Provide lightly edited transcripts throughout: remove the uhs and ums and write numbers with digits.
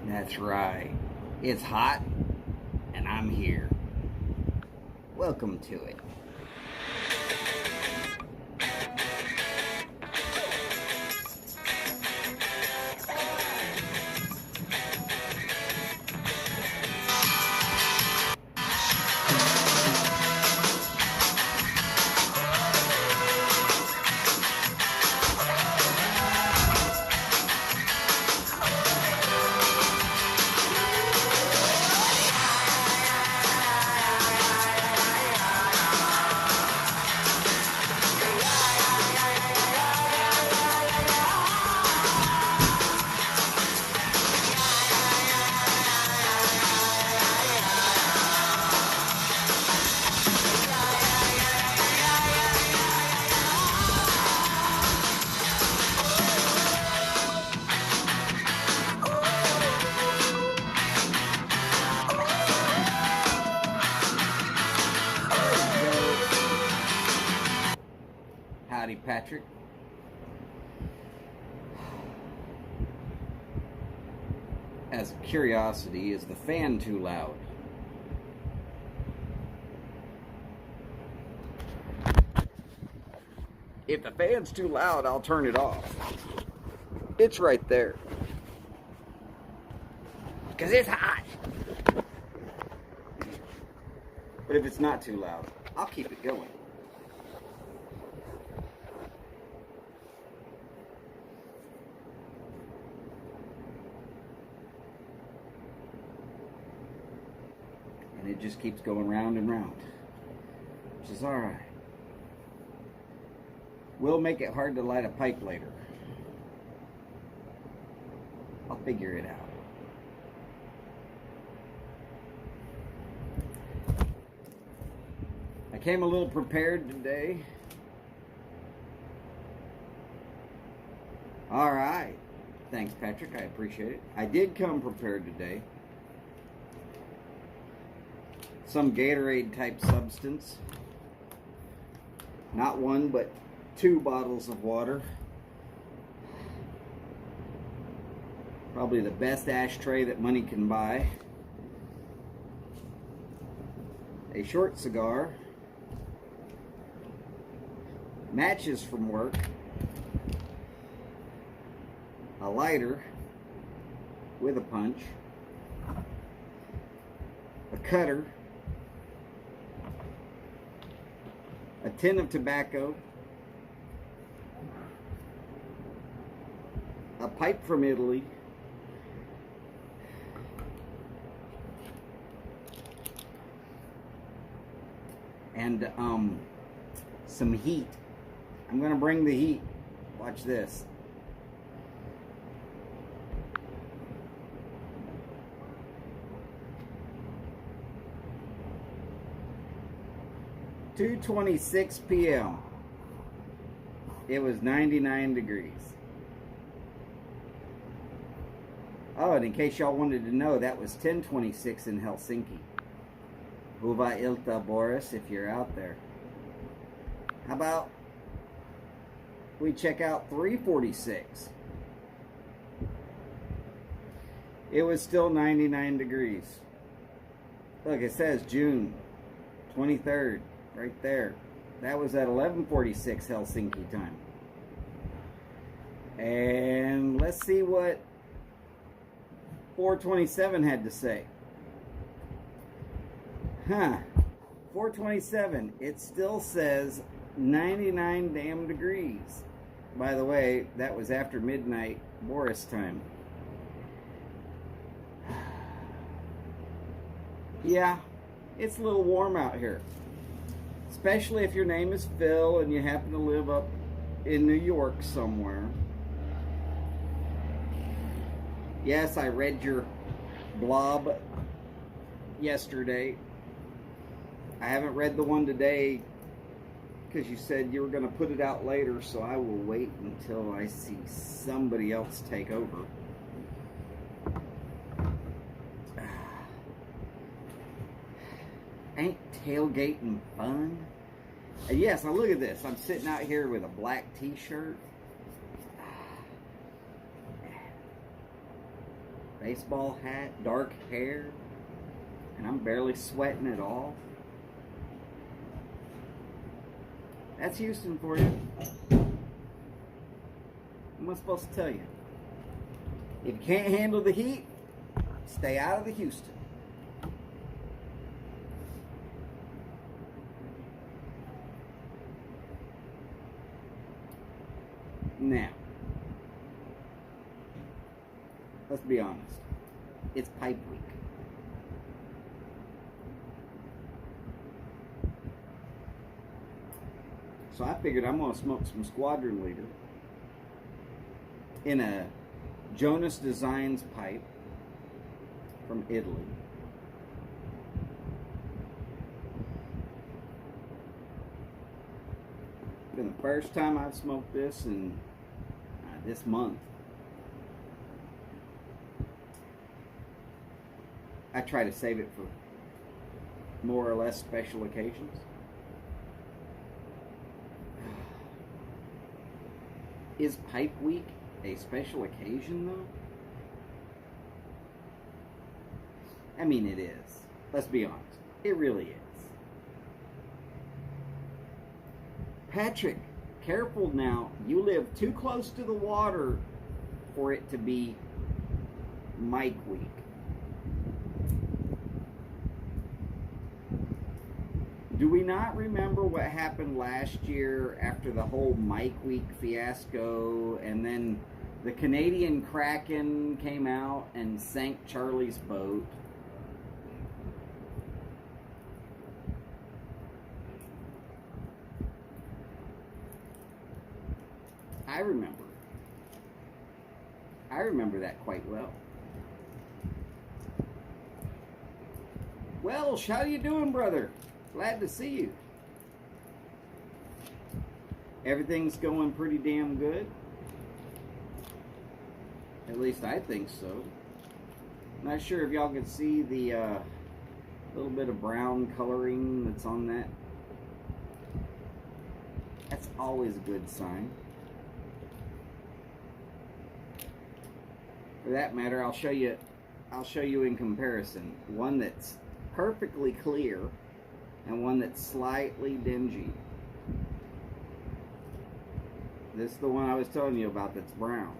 That's right. It's hot, and I'm here. Welcome to it. Howdy, Patrick. As a curiosity, is the fan too loud? If the fan's too loud, I'll turn it off. It's right there. Because it's hot. But if it's not too loud, I'll keep it going. And it just keeps going round and round, which is alright. We'll make it hard to light a pipe later. I'll figure it out. I came a little prepared today. Alright. Thanks, Patrick. I appreciate it. I did come prepared today. Some Gatorade type substance. Not one, but 2 bottles of water. Probably the best ashtray that money can buy. A short cigar. Matches from work. A lighter with a punch. A cutter. A tin of tobacco, a pipe from Italy, and some heat. I'm gonna bring the heat. Watch this. (2:26 p.m.) It was 99 degrees. Oh, and in case y'all wanted to know, that was 10:26 in Helsinki. Huva ilta, Boris, if you're out there. How about we check out 3:46? It was still 99 degrees. Look, it says June 23rd. Right there. That was at 11:46 Helsinki time. And let's see what 427 had to say. 427. It still says 99 damn degrees. By the way, that was after midnight Boris time. Yeah, it's a little warm out here. Especially if your name is Phil and you happen to live up in New York somewhere. Yes, I read your blob yesterday. I haven't read the one today because you said you were going to put it out later, so I will wait until I see somebody else take over. Ain't tailgating fun? And yes, now look at this. I'm sitting out here with a black t-shirt. baseball hat, dark hair, and I'm barely sweating at all. That's Houston for you. What am I supposed to tell you? If you can't handle the heat, stay out of the Houston. Now, let's be honest. It's Pipe Week. So I figured I'm going to smoke some Squadron Leader in a Jonas Designs pipe from Italy. Been the first time I've smoked this in this month. I try to save it for more or less special occasions. Is Pipe Week a special occasion, though? I mean, it is. Let's be honest. It really is. Patrick, careful now. You live too close to the water for it to be Mike Week. Do we not remember what happened last year after the whole Mike Week fiasco, and then the Canadian Kraken came out and sank Charlie's boat? I remember that quite well. Well, how you doing, brother? Glad to see you. Everything's going pretty damn good. At least I think so. Not sure if y'all can see the little bit of brown coloring that's on that. That's always a good sign. For that matter, I'll show you in comparison. One that's perfectly clear and one that's slightly dingy. This is the one I was telling you about that's brown.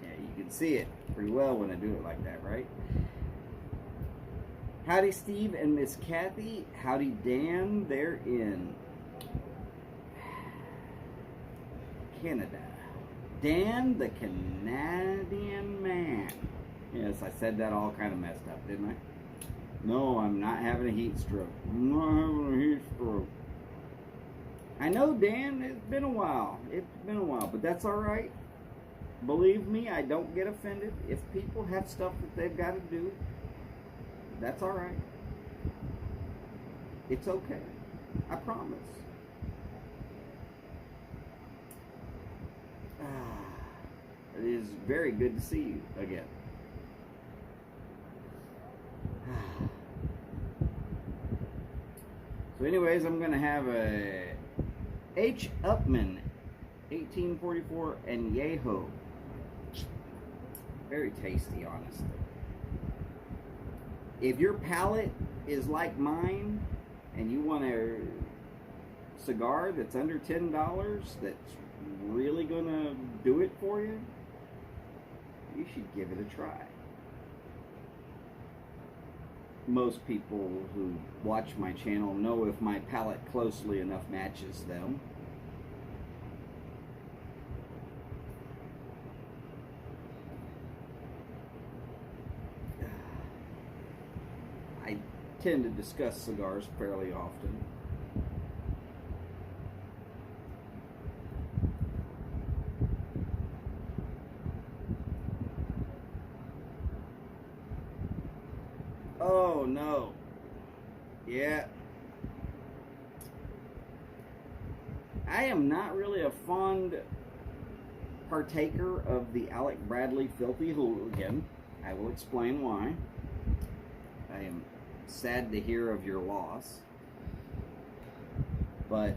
Yeah, you can see it pretty well when I do it like that, right? Howdy, Steve and Miss Kathy. Howdy, Dan. They're in Canada. Dan, the Canadian man. Yes, I said that all kind of messed up, didn't I? No, I'm not having a heat stroke. I'm not having a heat stroke. I know, Dan, it's been a while. It's been a while, but that's all right. Believe me, I don't get offended. If people have stuff that they've got to do, that's all right. It's okay. I promise. It is very good to see you again. So anyways, I'm going to have a H. Upman 1844 and Yeho. Very tasty, honestly. If your palate is like mine and you want a cigar that's under $10 that's really going to do it for you, you should give it a try. Most people who watch my channel know if my palate closely enough matches them. I tend to discuss cigars fairly often. Oh no. Yeah. I am not really a fond partaker of the Alec Bradley Filthy Hooligan. I will explain why. I am sad to hear of your loss. But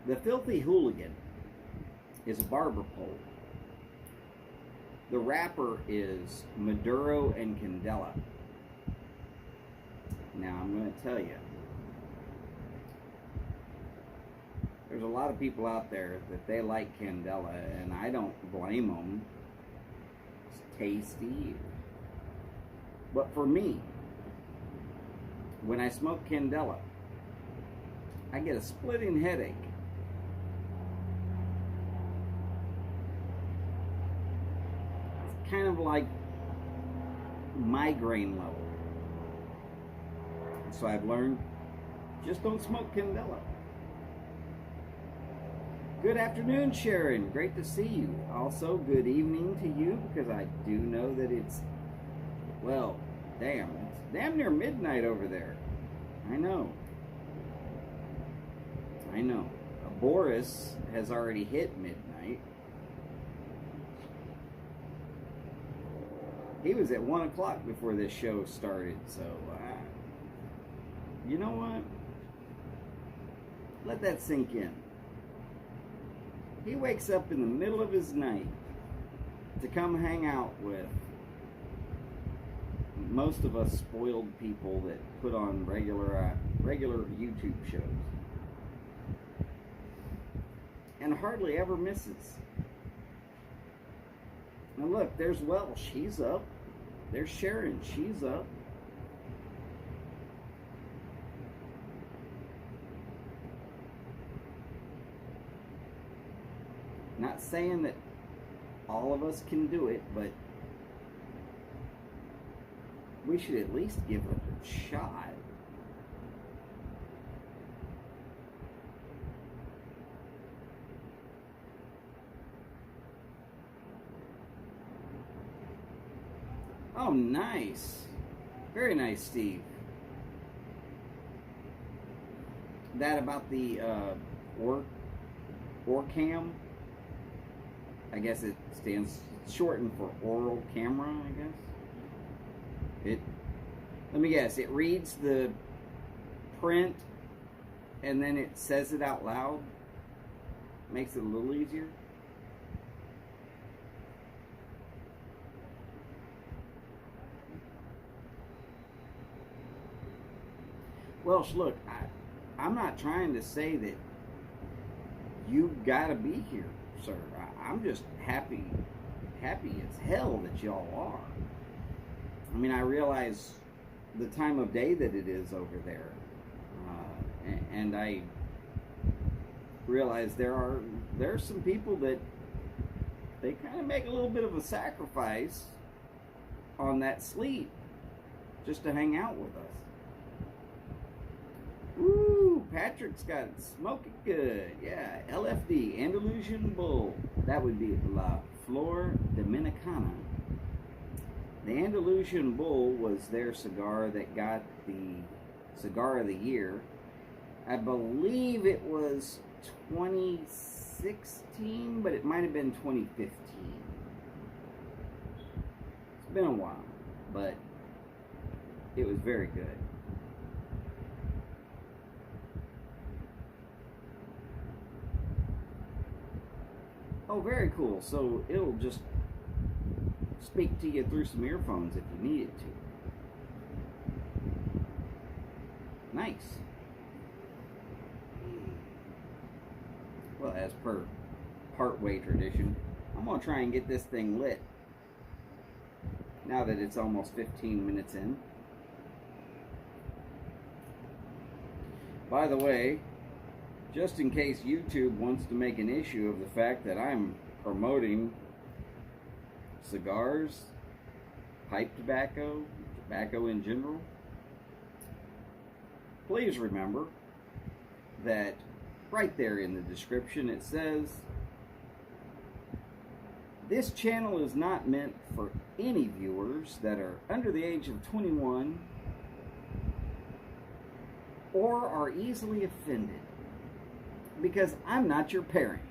the Filthy Hooligan is a barber pole. The wrapper is Maduro and Candela. Now I'm going to tell you, there's a lot of people out there that they like Candela, and I don't blame them. It's tasty. But for me, when I smoke Candela, I get a splitting headache. It's kind of like migraine level. So I've learned, just don't smoke Candela. Good afternoon, Sharon. Great to see you. Also, good evening to you, because I do know that it's, well, it's damn near midnight over there. I know. Boris has already hit midnight. He was at 1 o'clock before this show started, so you know what? Let that sink in. He wakes up in the middle of his night to come hang out with most of us spoiled people that put on regular YouTube shows. And hardly ever misses. Now look, there's Welsh, he's up. There's Sharon, she's up. Not saying that all of us can do it, but we should at least give it a shot. Oh, nice. Very nice, Steve. That about the OrCam? I guess it stands shortened for oral camera, I guess. Let me guess, it reads the print and then it says it out loud. Makes it a little easier. Well, look, I'm not trying to say that you gotta be here, sir. I'm just happy as hell that y'all are. I mean, I realize the time of day that it is over there, and I realize there are some people that they kind of make a little bit of a sacrifice on that sleep just to hang out with us. Woo! Patrick's got it smoking good. Yeah, LFD, Andalusian Bull. That would be La Flor Dominicana. The Andalusian Bull was their cigar that got the Cigar of the Year. I believe it was 2016, but it might have been 2015. It's been a while, but it was very good. Oh, very cool. So it'll just speak to you through some earphones if you need it to. Nice. Well, as per Partway tradition, I'm going to try and get this thing lit now that it's almost 15 minutes in. By the way, just in case YouTube wants to make an issue of the fact that I'm promoting cigars, pipe tobacco, tobacco in general, please remember that right there in the description it says, this channel is not meant for any viewers that are under the age of 21 or are easily offended, because I'm not your parent.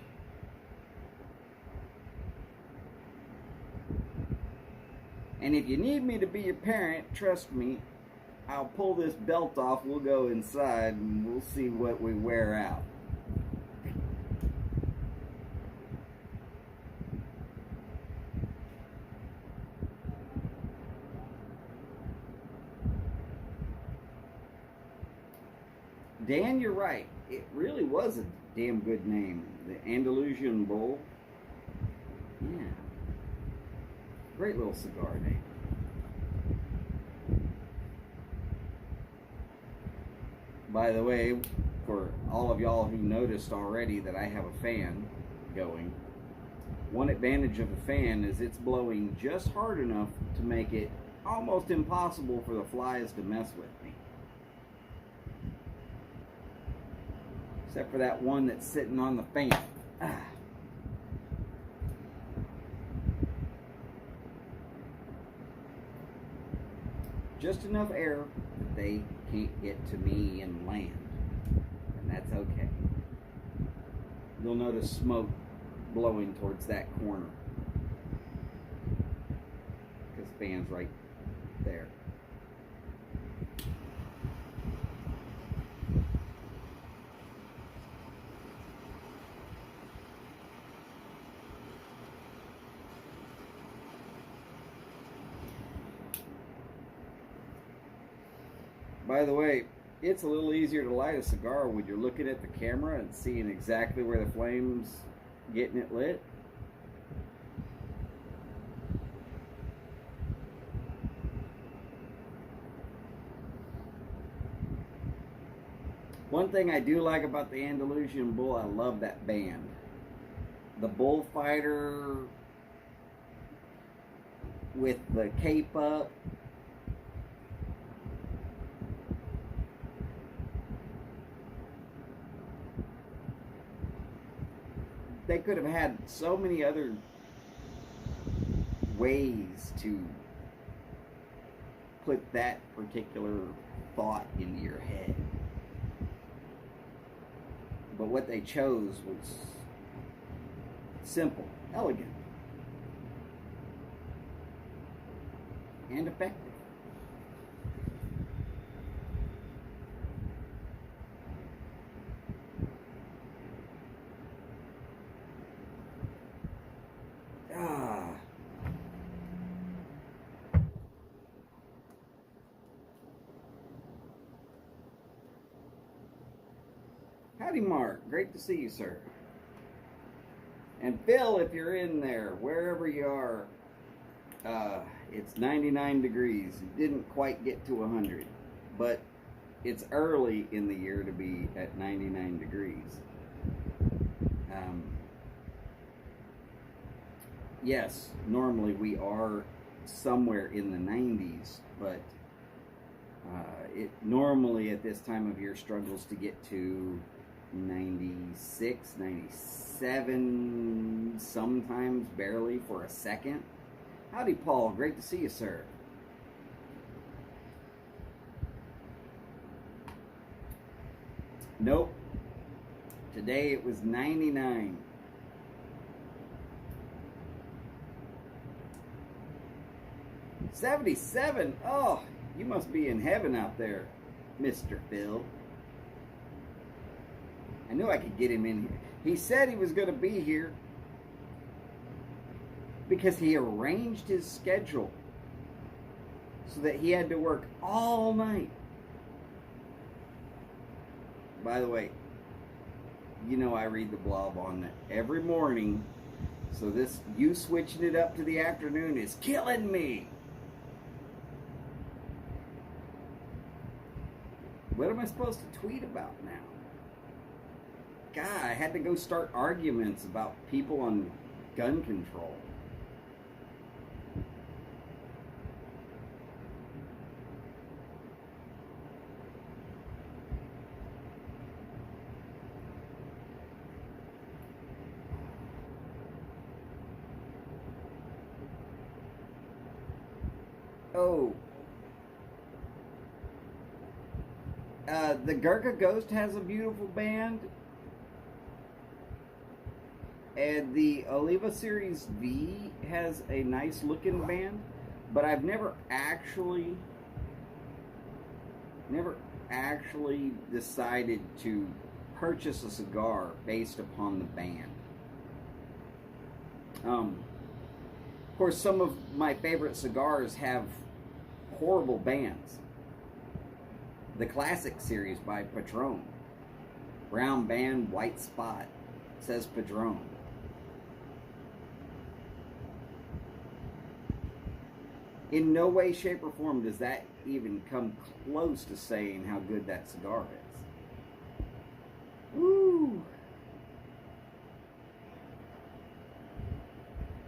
And if you need me to be your parent, trust me, I'll pull this belt off, we'll go inside, and we'll see what we wear out. Dan, you're right. It really was a damn good name. The Andalusian Bull. Yeah. Great little cigar name. By the way, for all of y'all who noticed already that I have a fan going, one advantage of the fan is it's blowing just hard enough to make it almost impossible for the flies to mess with me. Except for that one that's sitting on the fan. Ah. Just enough air that they can't get to me and land. And that's okay. You'll notice smoke blowing towards that corner. Because the fan's right there. By the way, it's a little easier to light a cigar when you're looking at the camera and seeing exactly where the flame's getting it lit. One thing I do like about the Andalusian Bull, I love that band. The bullfighter with the cape up. They could have had so many other ways to put that particular thought into your head. But what they chose was simple, elegant, and effective. Howdy, Mark. Great to see you, sir. And Phil, if you're in there, wherever you are, it's 99 degrees. It didn't quite get to 100, but it's early in the year to be at 99 degrees. Yes, normally we are somewhere in the 90s, but it normally at this time of year struggles to get to 96, 97, sometimes barely for a second. Howdy, Paul. Great to see you, sir. Nope. Today it was 99. $77. Oh, you must be in heaven out there, Mr. Phil. I knew I could get him in here. He said he was going to be here because he arranged his schedule so that he had to work all night. By the way, you know I read the blog on it every morning, so this, you switching it up to the afternoon is killing me. What am I supposed to tweet about now? God, I had to go start arguments about people on gun control. Oh. The Gurkha Ghost has a beautiful band. And the Oliva Series V has a nice looking band. But I've never actually decided to purchase a cigar based upon the band. Of course, some of my favorite cigars have horrible bands. The Classic series by Patron Brown band, white spot. It says Padron. In no way, shape, or form does that even come close to saying how good that cigar is. Woo!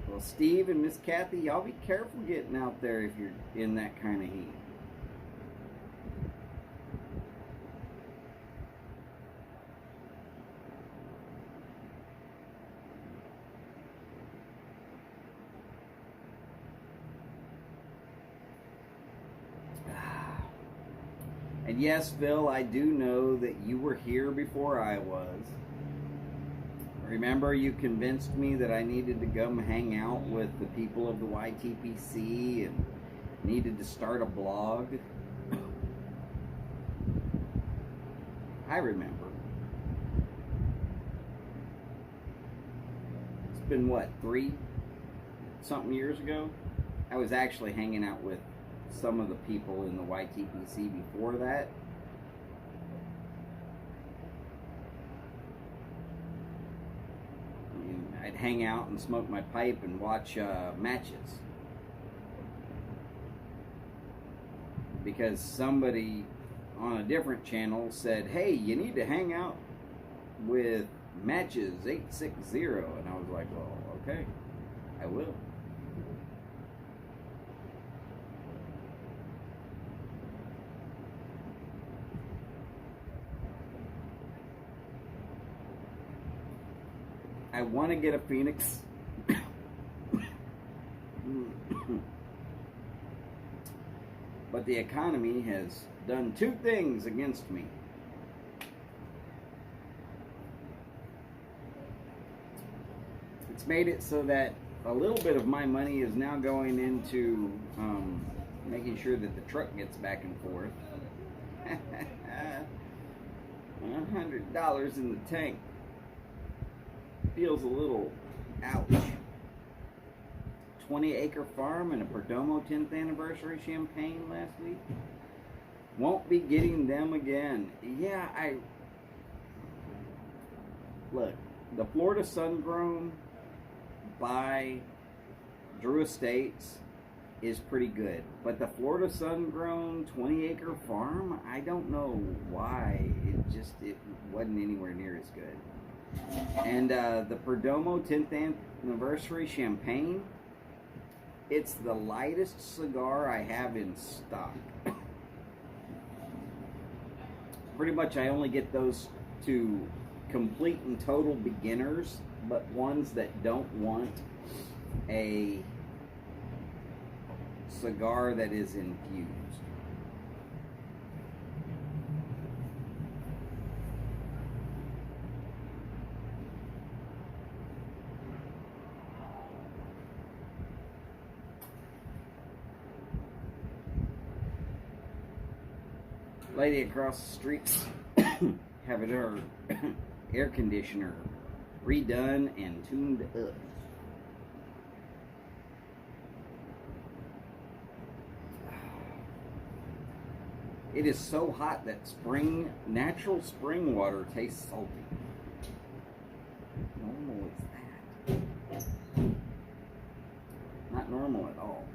Well, Steve and Miss Kathy, y'all be careful getting out there if you're in that kind of heat. And yes, Phil, I do know that you were here before I was. Remember, you convinced me that I needed to come hang out with the people of the YTPC and needed to start a blog. I remember. It's been what, 3-something years ago? I was actually hanging out with some of the people in the YTPC before that. I'd hang out and smoke my pipe and watch matches. Because somebody on a different channel said, hey, you need to hang out with Matches 860. And I was like, well, okay, I will. I want to get a Phoenix. But the economy has done 2 things against me. It's made it so that a little bit of my money is now going into making sure that the truck gets back and forth. $100 in the tank. Feels a little ouch. 20-acre farm and a Perdomo 10th anniversary champagne last week. Won't be getting them again. Yeah, look, the Florida Sun-Grown by Drew Estates is pretty good, but the Florida Sun-Grown 20-acre farm, I don't know why it wasn't anywhere near as good. And the Perdomo 10th anniversary champagne, it's the lightest cigar I have in stock. Pretty much I only get those to complete and total beginners, but ones that don't want a cigar that is infused. Lady across the street having her air conditioner redone and tuned up. It is so hot that natural spring water tastes salty. Normal is that? Not normal at all.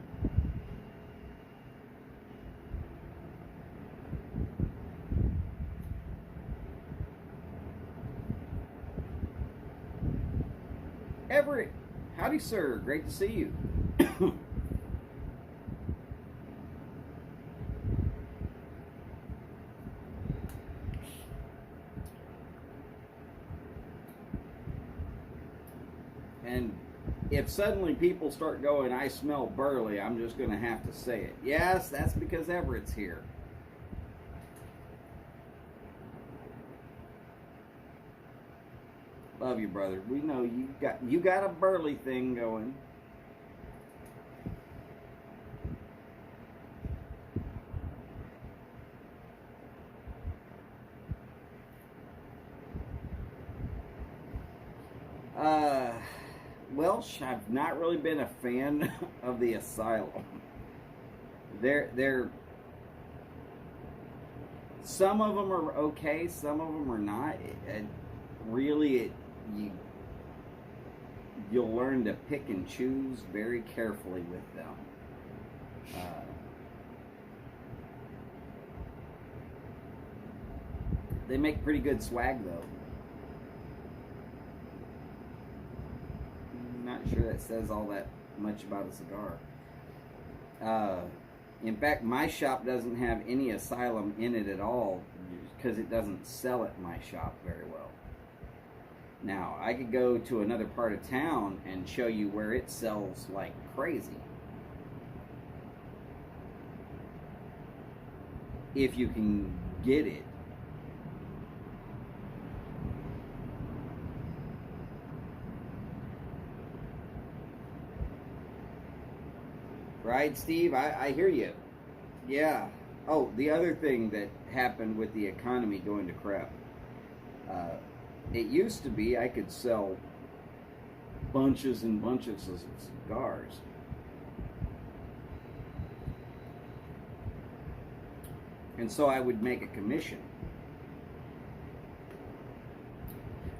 Everett, howdy sir, great to see you. And if suddenly people start going, I smell burley, I'm just going to have to say it. Yes, that's because Everett's here. Love you, brother. We know you got a burly thing going. Welsh, I've not really been a fan of the Asylum. Their Some of them are okay, some of them are not. You'll learn to pick and choose very carefully with them. They make pretty good swag, though. I'm not sure that says all that much about a cigar. In fact, my shop doesn't have any Asylum in it at all because it doesn't sell at my shop very well. Now, I could go to another part of town and show you where it sells like crazy. If you can get it. Right, Steve? I hear you. Yeah. Oh, the other thing that happened with the economy going to crap. It used to be I could sell bunches and bunches of cigars. And so I would make a commission.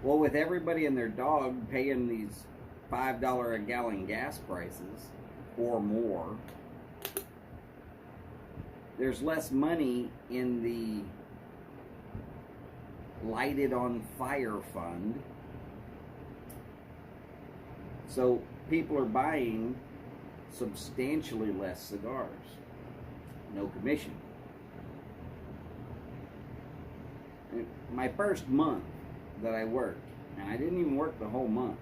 Well, with everybody and their dog paying these $5 a gallon gas prices or more, there's less money in the Lighted on Fire fund. So people are buying substantially less cigars. No commission. My first month that I worked, and I didn't even work the whole month,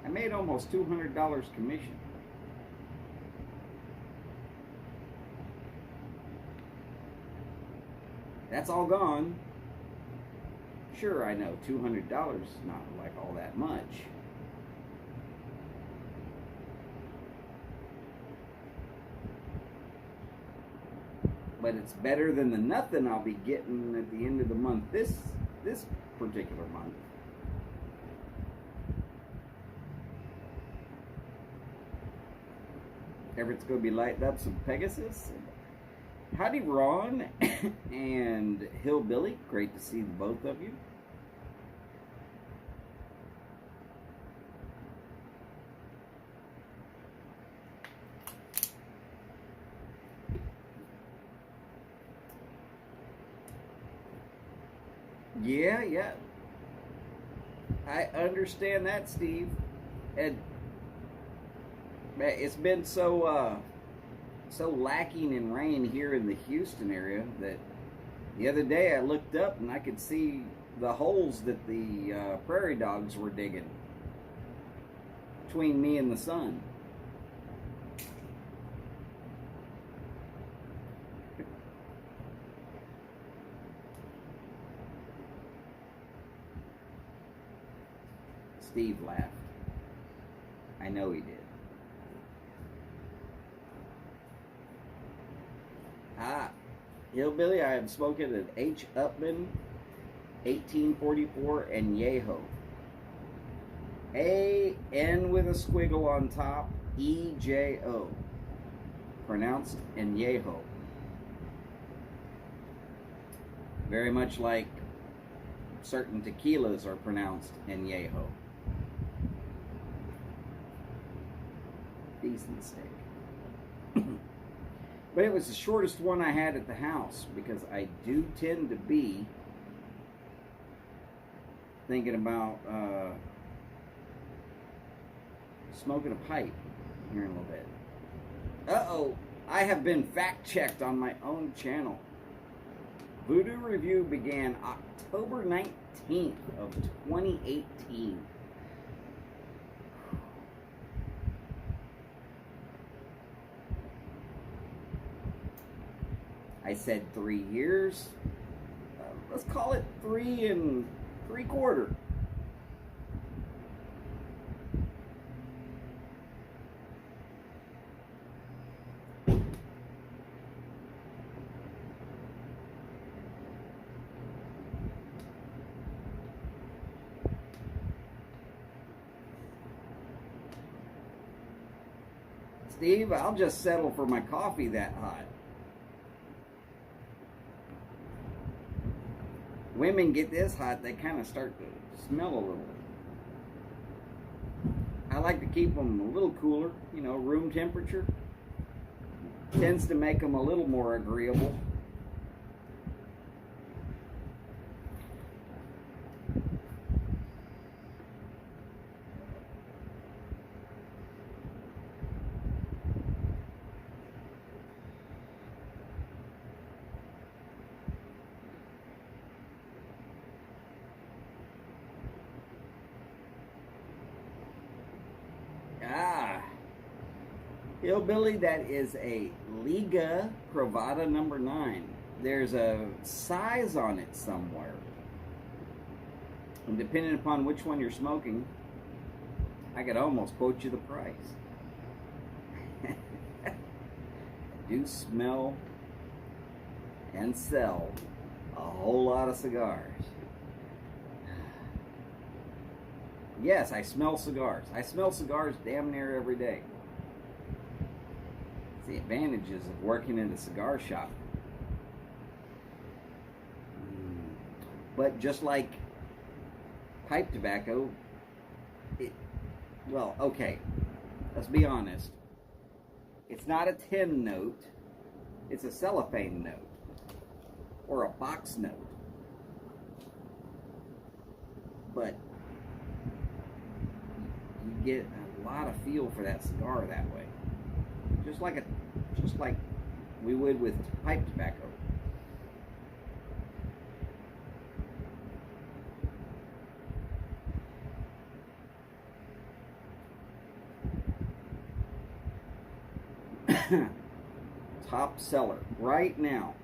I made almost $200 commission. That's all gone. Sure, I know $200 is not like all that much. But it's better than the nothing I'll be getting at the end of the month this particular month. Everett's going to be lighting up some Pegasus. Howdy, Ron and Hillbilly. Great to see the both of you. Yeah. I understand that, Steve. And it's been so lacking in rain here in the Houston area that the other day I looked up and I could see the holes that the prairie dogs were digging between me and the sun. Steve laughed. I know he did. Hillbilly, I am smoking an H. Upman 1844 and Yeho. A-N with a squiggle on top, E-J-O. Pronounced Añejo. Very much like certain tequilas are pronounced Añejo. Decent steak. But it was the shortest one I had at the house because I do tend to be thinking about smoking a pipe here in a little bit. Uh-oh, I have been fact-checked on my own channel. Voodoo Review began October 19th of 2018. I said 3 years. Let's call it 3 3/4. Steve, I'll just settle for my coffee that hot. Women get this hot, they kind of start to smell a little. I like to keep them a little cooler, you know, room temperature. Tends to make them a little more agreeable. Hillbilly, that is a Liga Privada number 9. There's a size on it somewhere. And depending upon which one you're smoking, I could almost quote you the price. I do smell and sell a whole lot of cigars. Yes, I smell cigars. I smell cigars damn near every day. The advantages of working in a cigar shop. But just like pipe tobacco, well, okay, let's be honest. It's not a tin note, it's a cellophane note or a box note. But you get a lot of feel for that cigar that way. Just like we would with pipe tobacco. Top seller right now.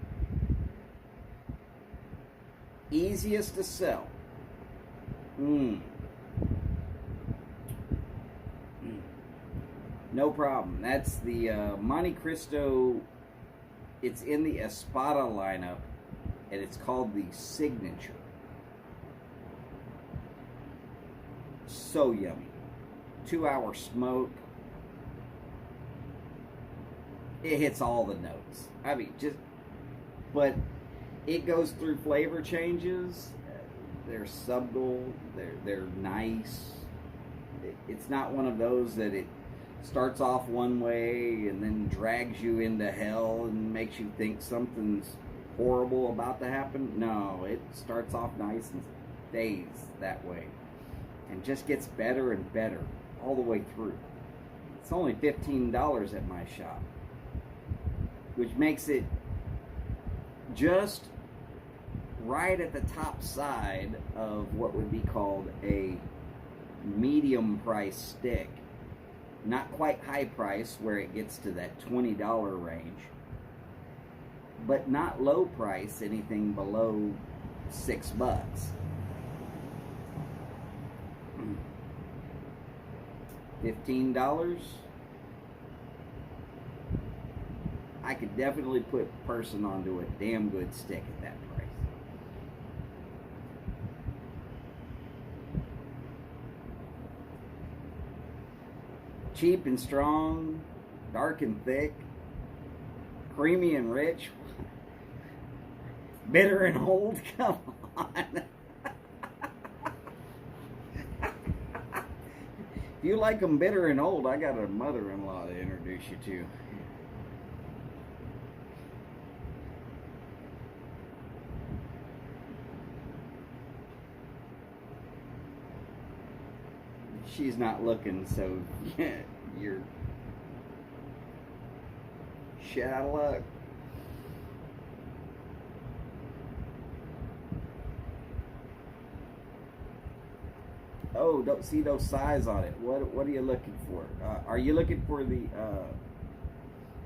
Easiest to sell. No problem. That's the Monte Cristo. It's in the Espada lineup, and it's called the Signature. So yummy. 2-hour smoke. It hits all the notes. I mean, but it goes through flavor changes. They're subtle. They're nice. It's not one of those that it starts off one way and then drags you into hell and makes you think something's horrible about to happen. No, it starts off nice and stays that way and just gets better and better all the way through. It's only $15 at my shop, which makes it just right at the top side of what would be called a medium price stick. Not quite high price where it gets to that $20 range, but not low price, anything below $6. $15. I could definitely put a person onto a damn good stick at that price. Cheap and strong, dark and thick, creamy and rich, bitter and old. Come on. If you like them bitter and old, I got a mother-in-law to introduce you to. She's not looking, so yeah, you're shit out of luck. Oh, don't see those size on it. What are you looking for? Are you looking for the?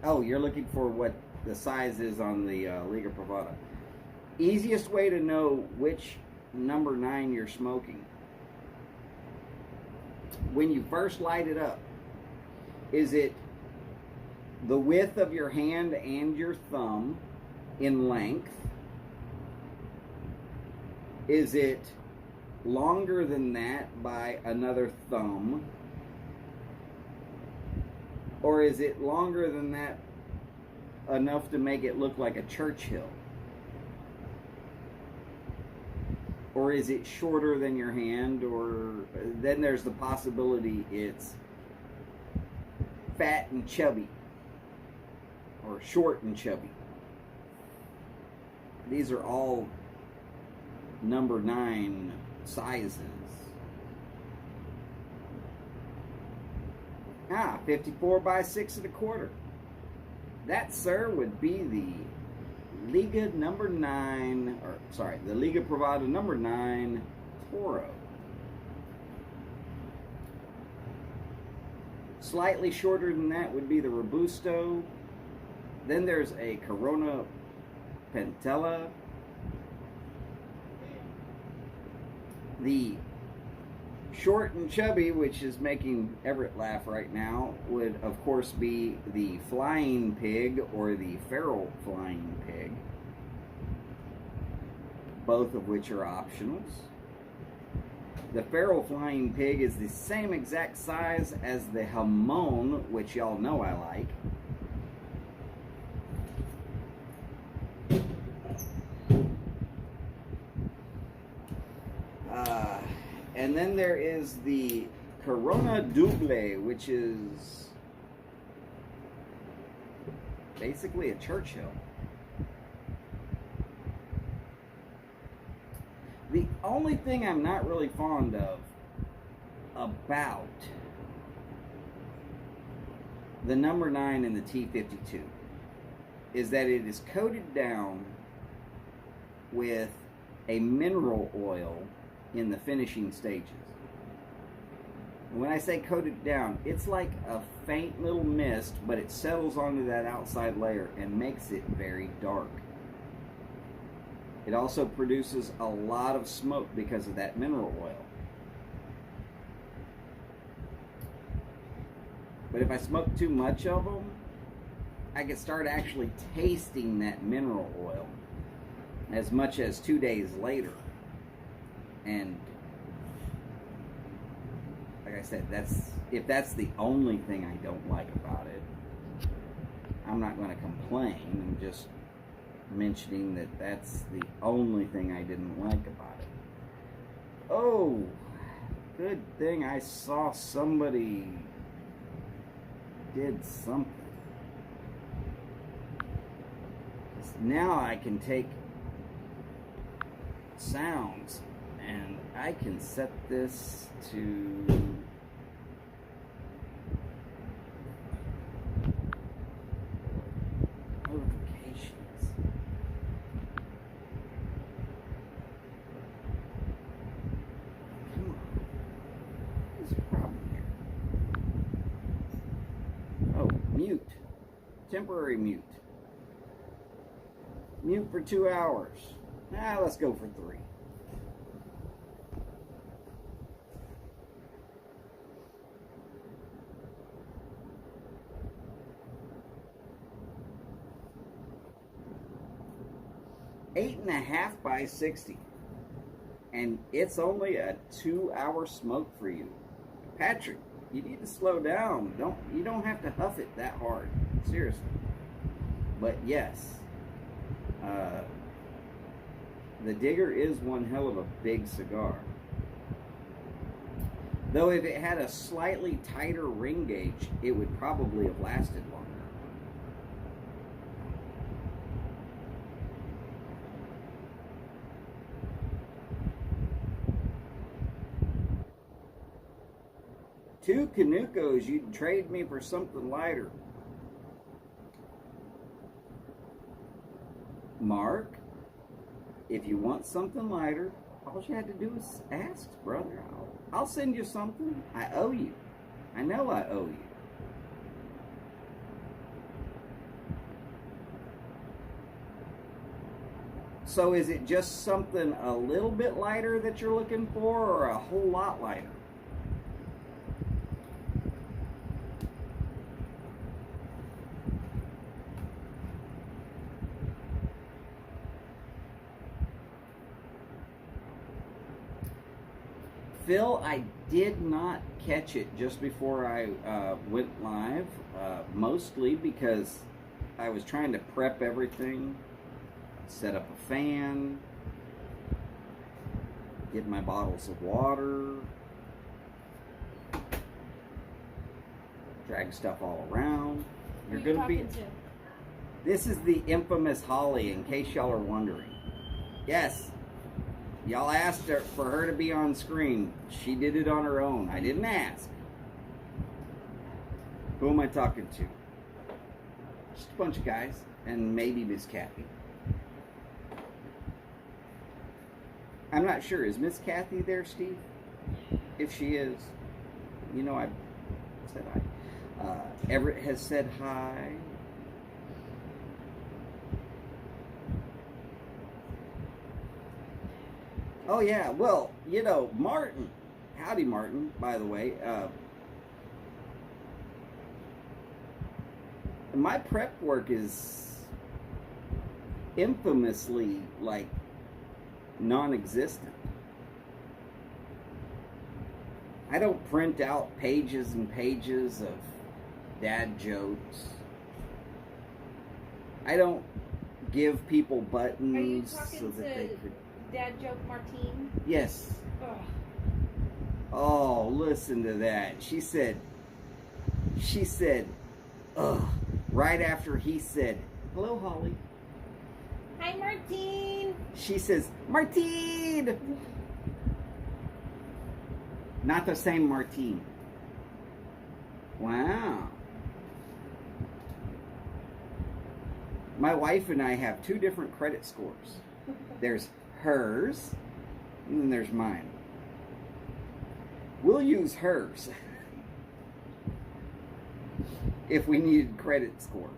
Oh, you're looking for what the size is on the Liga Privada. Easiest way to know which number 9 you're smoking. When you first light it up, is it the width of your hand and your thumb in length? Is it longer than that by another thumb? Or is it longer than that enough to make it look like a Churchill? Or is it shorter than your hand? Or then there's the possibility it's fat and chubby, or short and chubby. These are all number 9 sizes. 54 by 6 1/4. That, sir, would be the Liga number 9, or sorry, the Liga Privada number 9 Toro. Slightly shorter than that would be the Robusto. Then there's a Corona Pentella. The short and chubby, which is making Everett laugh right now, would of course be the Flying Pig or the Feral Flying Pig, both of which are optionals. The Feral Flying Pig is the same exact size as the Hamon, which y'all know I like. And then there is the Corona Double, which is basically a Churchill. The only thing I'm not really fond of about the number 9 in the T52 is that it is coated down with a mineral oil in the finishing stages. When I say coated down, it's like a faint little mist, but it settles onto that outside layer and makes it very dark. It also produces a lot of smoke because of that mineral oil. But if I smoke too much of them, I can start actually tasting that mineral oil as much as 2 days later. And like I said, if that's the only thing I don't like about it, I'm not going to complain. I'm just mentioning that that's the only thing I didn't like about it. Oh, good thing I saw somebody did something. 'Cause now I can take sounds and I can set this to notifications. Come on. What's the problem here? Oh, mute. Temporary mute. Mute for 2 hours. Let's go for 3. Eight and a half by 60, and it's only a 2-hour smoke for you, Patrick. You need to slow down. You don't have to huff it that hard, seriously. But yes, the Digger is one hell of a big cigar. Though if it had a slightly tighter ring gauge, it would probably have lasted longer. Two Canucos, you'd trade me for something lighter. Mark, if you want something lighter, all you had to do is ask, brother. I'll send you something. I owe you. I know I owe you. So is it just something a little bit lighter that you're looking for, or a whole lot lighter? Phil, I did not catch it just before I went live, mostly because I was trying to prep everything, set up a fan, Get my bottles of water. Drag stuff all around. You're going to be... This is the infamous Holly, in case y'all are wondering. Yes. Y'all asked her for her to be on screen. She did it on her own. I didn't ask. Who am I talking to? Just a bunch of guys. And maybe Miss Kathy. I'm not sure. Is Miss Kathy there, Steve? If she is, you know, I said hi. Everett has said hi. Oh, yeah. Well, you know, Martin. Howdy, Martin, by the way. My prep work is infamously, like, non-existent. I don't print out pages and pages of dad jokes. I don't give people buttons. Are you talking so that to they could... Dad Joke Martine? Yes. Ugh. Oh, listen to that. She said, ugh, right after he said, hello, Holly. Hi, Martine. She says, Martine! Not the same Martine. Wow. My wife and I have two different credit scores. There's hers, and then there's mine. We'll use hers if we needed credit score.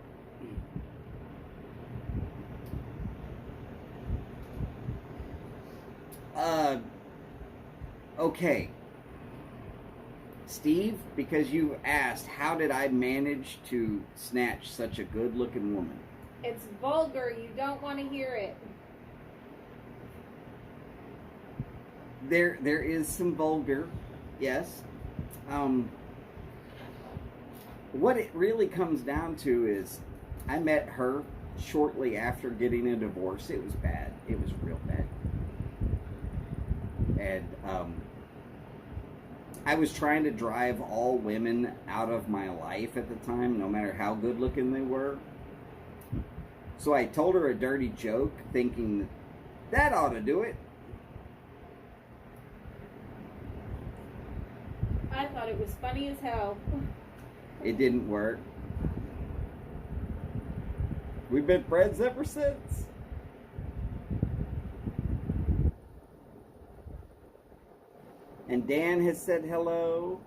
Okay. Steve, because you asked, how did I manage to snatch such a good-looking woman? It's vulgar. You don't want to hear it. There is some vulgar, yes. What it really comes down to is I met her shortly after getting a divorce. It was bad. It was real bad. And I was trying to drive all women out of my life at the time, no matter how good looking they were. So I told her a dirty joke, thinking that ought to do it. I thought it was funny as hell. It didn't work. We've been friends ever since. And Dan has said hello.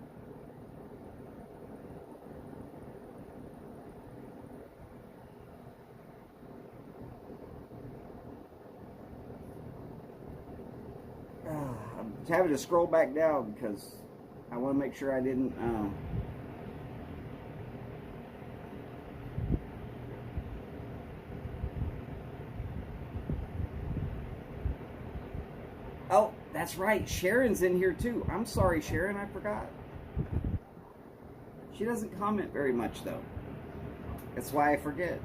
I'm having to scroll back down because I want to make sure I didn't... Oh, that's right. Sharon's in here too. I'm sorry, Sharon. I forgot. She doesn't comment very much, though. That's why I forget.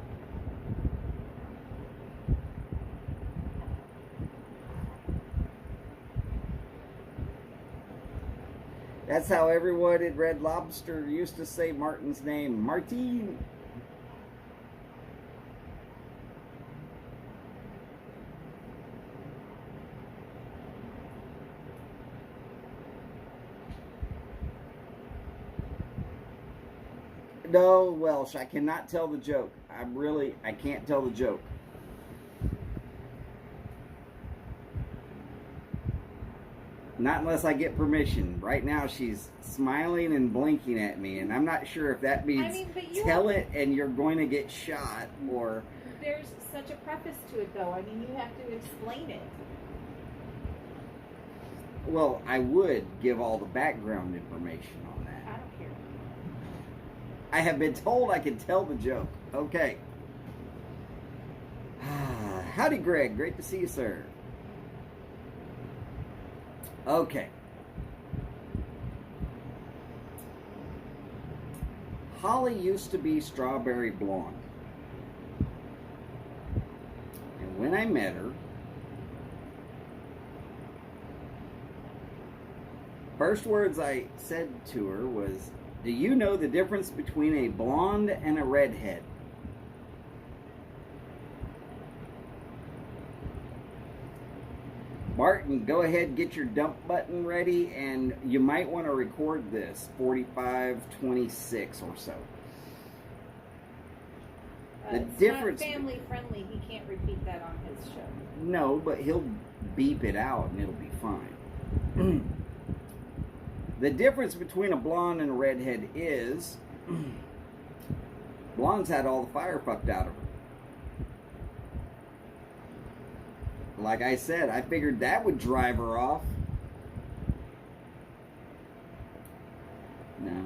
That's how everyone in Red Lobster used to say Martin's name. Martine. No, Welsh, I cannot tell the joke. I can't tell the joke. Not unless I get permission. Right now she's smiling and blinking at me, and I'm not sure if that means tell it and you're going to get shot, or... There's such a preface to it, though. I mean, you have to explain it. Well, I would give all the background information on that. I don't care. I have been told I can tell the joke. Okay. Howdy, Greg. Great to see you, sir. Okay. Holly used to be strawberry blonde. And when I met her, First words I said to her was, "Do you know the difference between a blonde and a redhead?" Martin, go ahead, get your dump button ready, and you might want to record this 45:26 or so. The It's difference. not family friendly. He can't repeat that on his show. No, but he'll beep it out and it'll be fine. The difference between a blonde and a redhead is blonde's had all the fire fucked out of her. Like I said, I figured that would drive her off. No.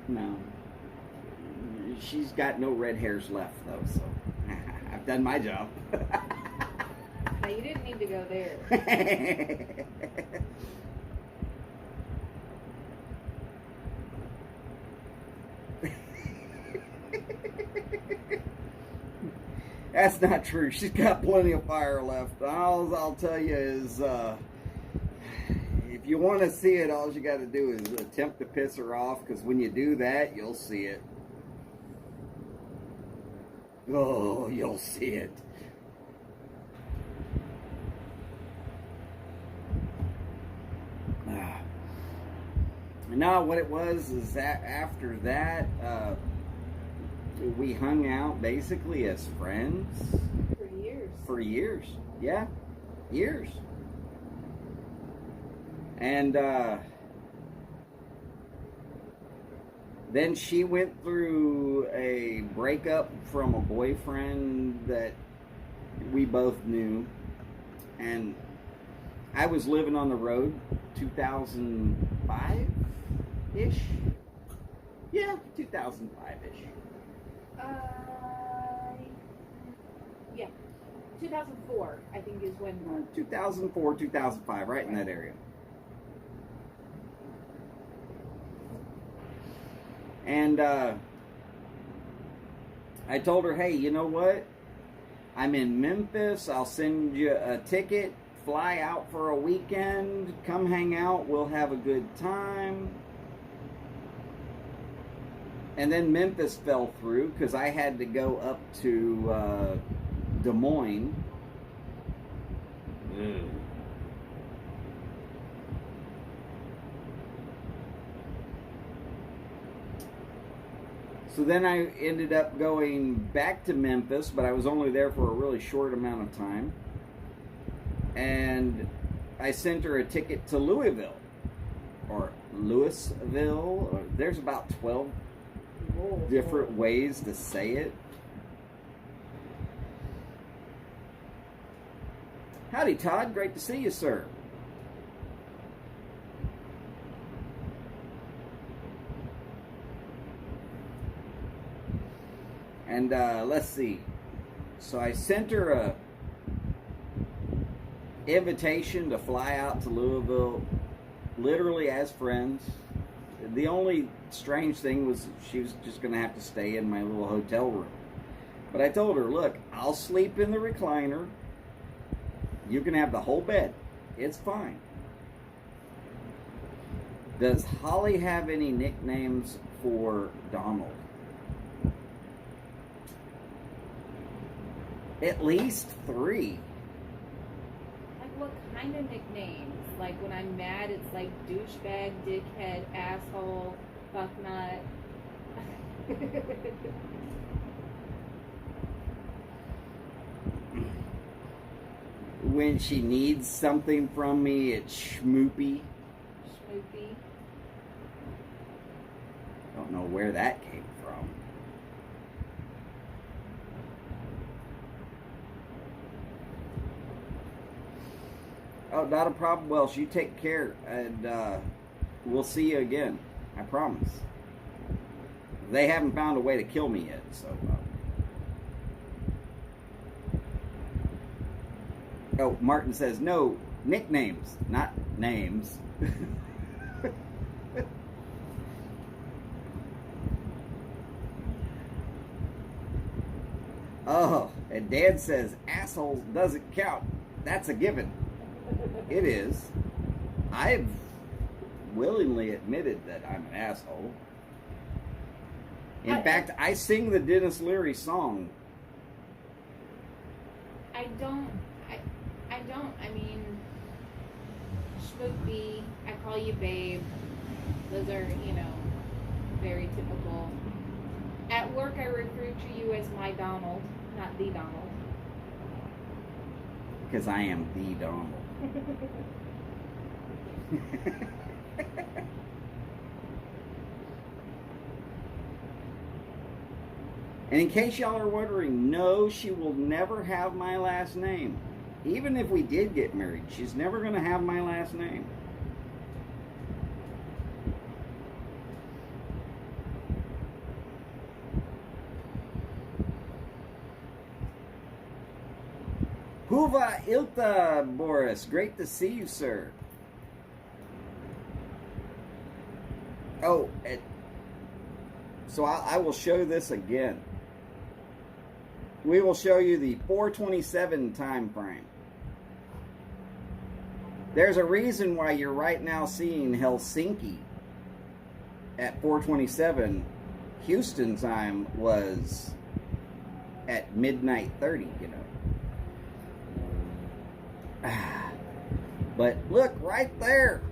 No. She's got no red hairs left, though, so I've done my job. Now, you didn't need to go there. That's not true. She's got plenty of fire left. All I'll tell you is, if you want to see it, all you got to do is attempt to piss her off, because when you do that, you'll see it. Oh, you'll see it. No, what it was is that after that, we hung out basically as friends. For years. For years. Yeah. Years. And then she went through a breakup from a boyfriend that we both knew. And I was living on the road 2005-ish. Yeah, 2005-ish. Yeah. 2004, I think, is when. 2004, 2005, right in that area. And I told her, hey, you know what? I'm in Memphis. I'll send you a ticket. Fly out for a weekend. Come hang out. We'll have a good time. And then Memphis fell through because I had to go up to Des Moines. So then I ended up going back to Memphis, but I was only there for a really short amount of time. And I sent her a ticket to Louisville, or Louisville. Or, there's about 12 different ways to say it. Howdy, Todd. Great to see you, sir. And let's see. So I sent her a invitation to fly out to Louisville, literally as friends. The only strange thing was she was just going to have to stay in my little hotel room. But I told her, look, I'll sleep in the recliner. You can have the whole bed. It's fine. Does Holly have any nicknames for Donald? At least 3. Like, what kind of nicknames? Like, when I'm mad, it's like douchebag, dickhead, asshole, fucknut. When she needs something from me, it's schmoopy. Schmoopy. Don't know where that came from. Oh, not a problem, Welsh. You take care, and we'll see you again. I promise. They haven't found a way to kill me yet, so... Oh, Martin says, no, nicknames, not names. Oh, and Dan says, assholes doesn't count. That's a given. It is. I've willingly admitted that I'm an asshole. In fact, I sing the Dennis Leary song. I don't. I mean, Schmoopy, I call you babe. Those are, very typical. At work, I refer to you as my Donald, not the Donald. Because I am the Donald. And in case y'all are wondering, no, she will never have my last name. Even if we did get married, she's never going to have my last name. Huva Ilta, Boris. Great to see you, sir. Oh, so I will show this again. We will show you the 4:27 time frame. There's a reason why you're right now seeing Helsinki at 4:27. Houston time was at midnight 30, But look right there.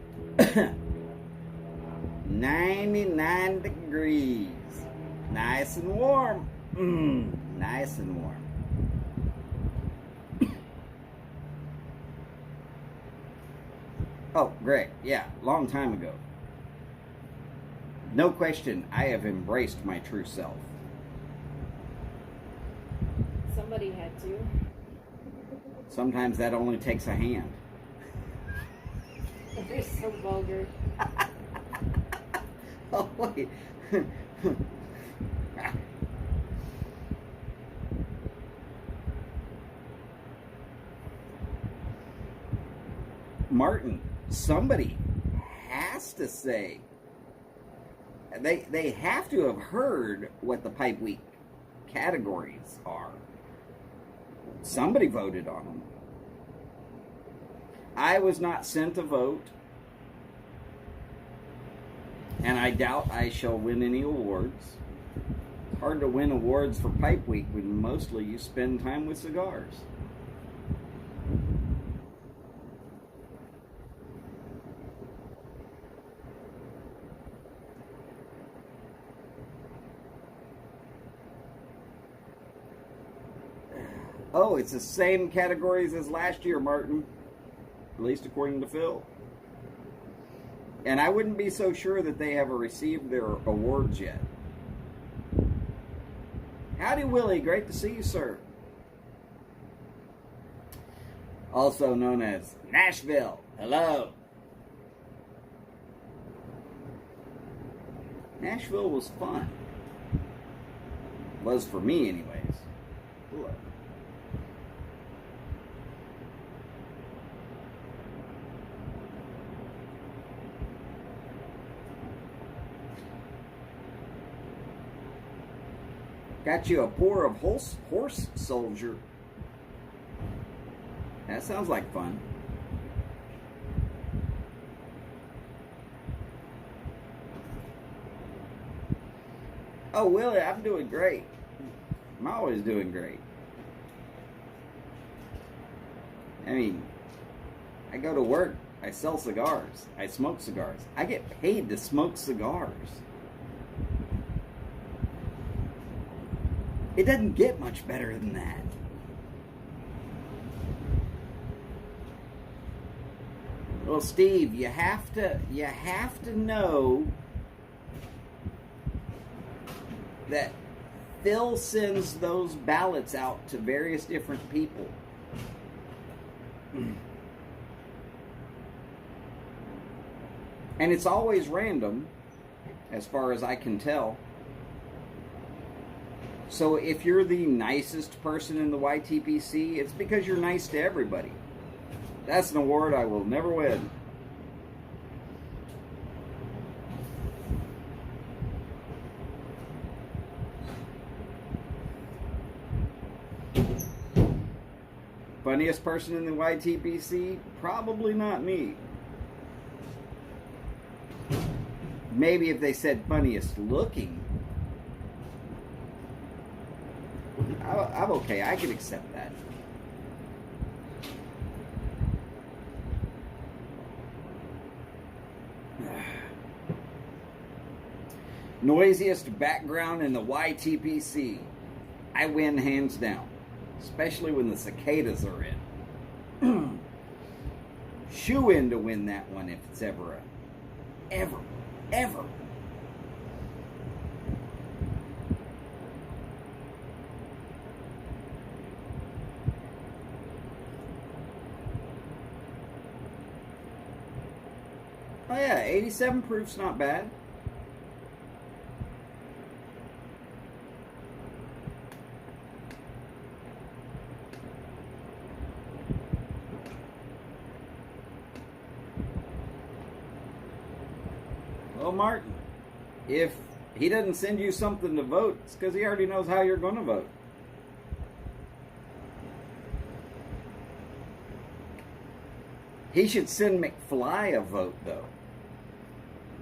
99 degrees. Nice and warm. Nice and warm. Oh, Greg, yeah, long time ago. No question, I have embraced my true self. Somebody had to. Sometimes that only takes a hand. They're so vulgar. Oh, wait. Martin, somebody has to say, they have to have heard what the Pipe Week categories are. Somebody voted on them. I was not sent a vote, and I doubt I shall win any awards. It's hard to win awards for Pipe Week when mostly you spend time with cigars. Oh, it's the same categories as last year, Martin. At least according to Phil. And I wouldn't be so sure that they have received their awards yet. Howdy, Willie. Great to see you, sir. Also known as Nashville. Hello. Nashville was fun. Was for me, anyways. Hello. Got you a pour of horse soldier. That sounds like fun. Oh, Willie, I'm doing great. I'm always doing great. I mean, I go to work. I sell cigars. I smoke cigars. I get paid to smoke cigars. It doesn't get much better than that. Well, Steve, you have to know that Phil sends those ballots out to various different people. And it's always random, as far as I can tell. So if you're the nicest person in the YTPC, it's because you're nice to everybody. That's an award I will never win. Funniest person in the YTPC? Probably not me. Maybe if they said funniest looking, I'm okay. I can accept that. Noisiest background in the YTPC. I win hands down. Especially when the cicadas are in. Shoe in to win that one if it's ever. Oh yeah, 87 proof's not bad. Well, Martin, if he doesn't send you something to vote, it's because he already knows how you're going to vote. He should send McFly a vote, though.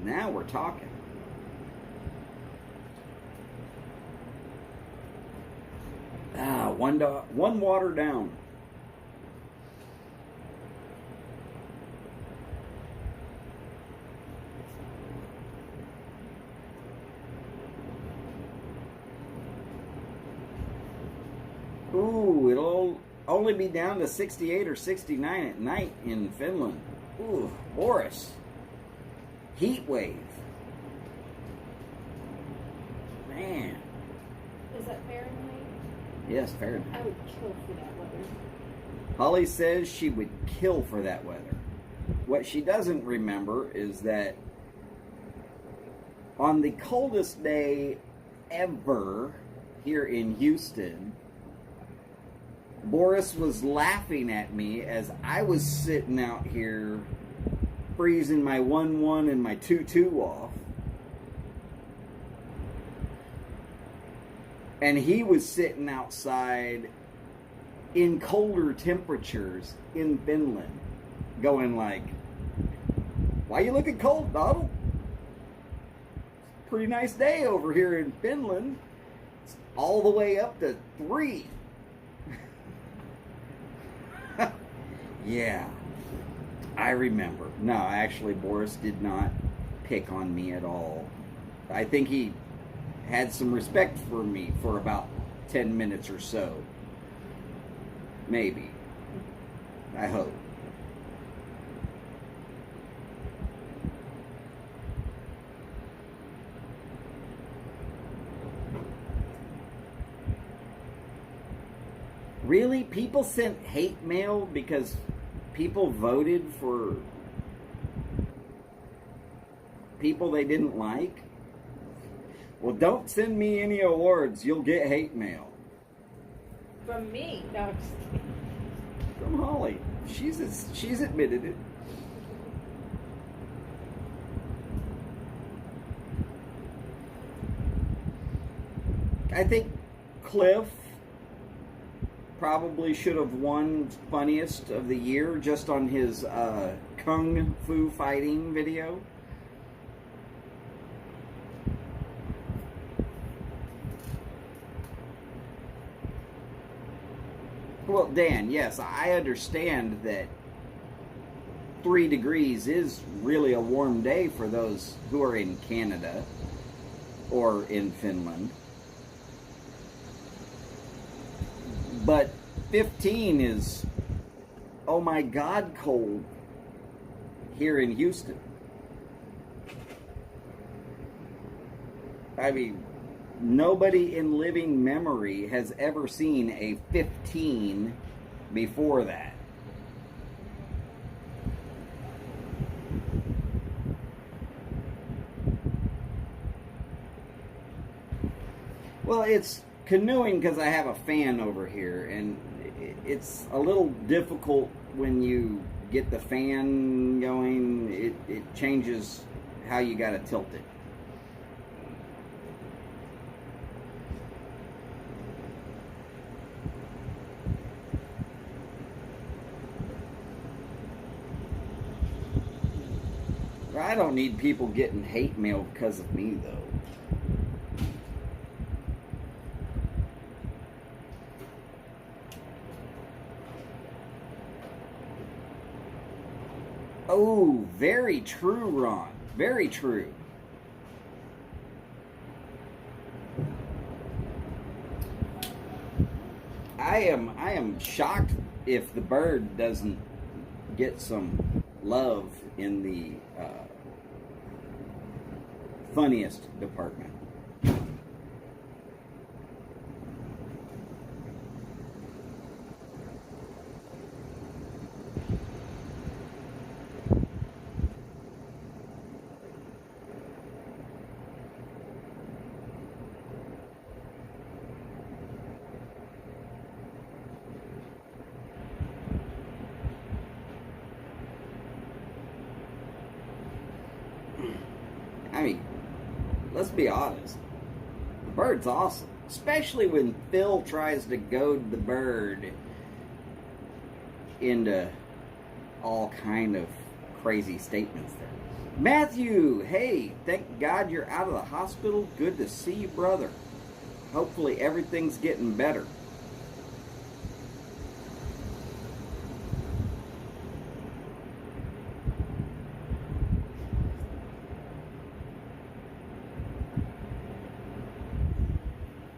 Now we're talking. One water down. Ooh, it'll only be down to 68 or 69 at night in Finland. Ooh, Boris. Heat wave. Man. Is that Fahrenheit? Yes, Fahrenheit. I would kill for that weather. Holly says she would kill for that weather. What she doesn't remember is that on the coldest day ever here in Houston, Boris was laughing at me as I was sitting out here freezing my 1-1 and my 2-2 off. And he was sitting outside in colder temperatures in Finland going like, "Why you looking cold, Donald? Pretty nice day over here in Finland. It's all the way up to 3. Yeah, I remember. No, actually, Boris did not pick on me at all. I think he had some respect for me for about 10 minutes or so. Maybe. I hope. Really? People sent hate mail because people voted for people they didn't like? Well, don't send me any awards. You'll get hate mail. From me? No, I'm just kidding. From Holly. She's admitted it. I think Cliff probably should have won funniest of the year just on his kung fu fighting video. Well, Dan, yes, I understand that 3 degrees is really a warm day for those who are in Canada or in Finland. But 15 is, oh my God, cold here in Houston. I mean, nobody in living memory has ever seen a 15 before that. Well, it's canoeing because I have a fan over here, and it's a little difficult when you get the fan going. It changes how you got to tilt it. I don't need people getting hate mail because of me, though. Oh, very true, Ron. Very true. I am shocked if the bird doesn't get some love in the funniest department. I mean, let's be honest. The bird's awesome. Especially when Phil tries to goad the bird into all kind of crazy statements there. Matthew, hey, thank God you're out of the hospital. Good to see you, brother. Hopefully everything's getting better.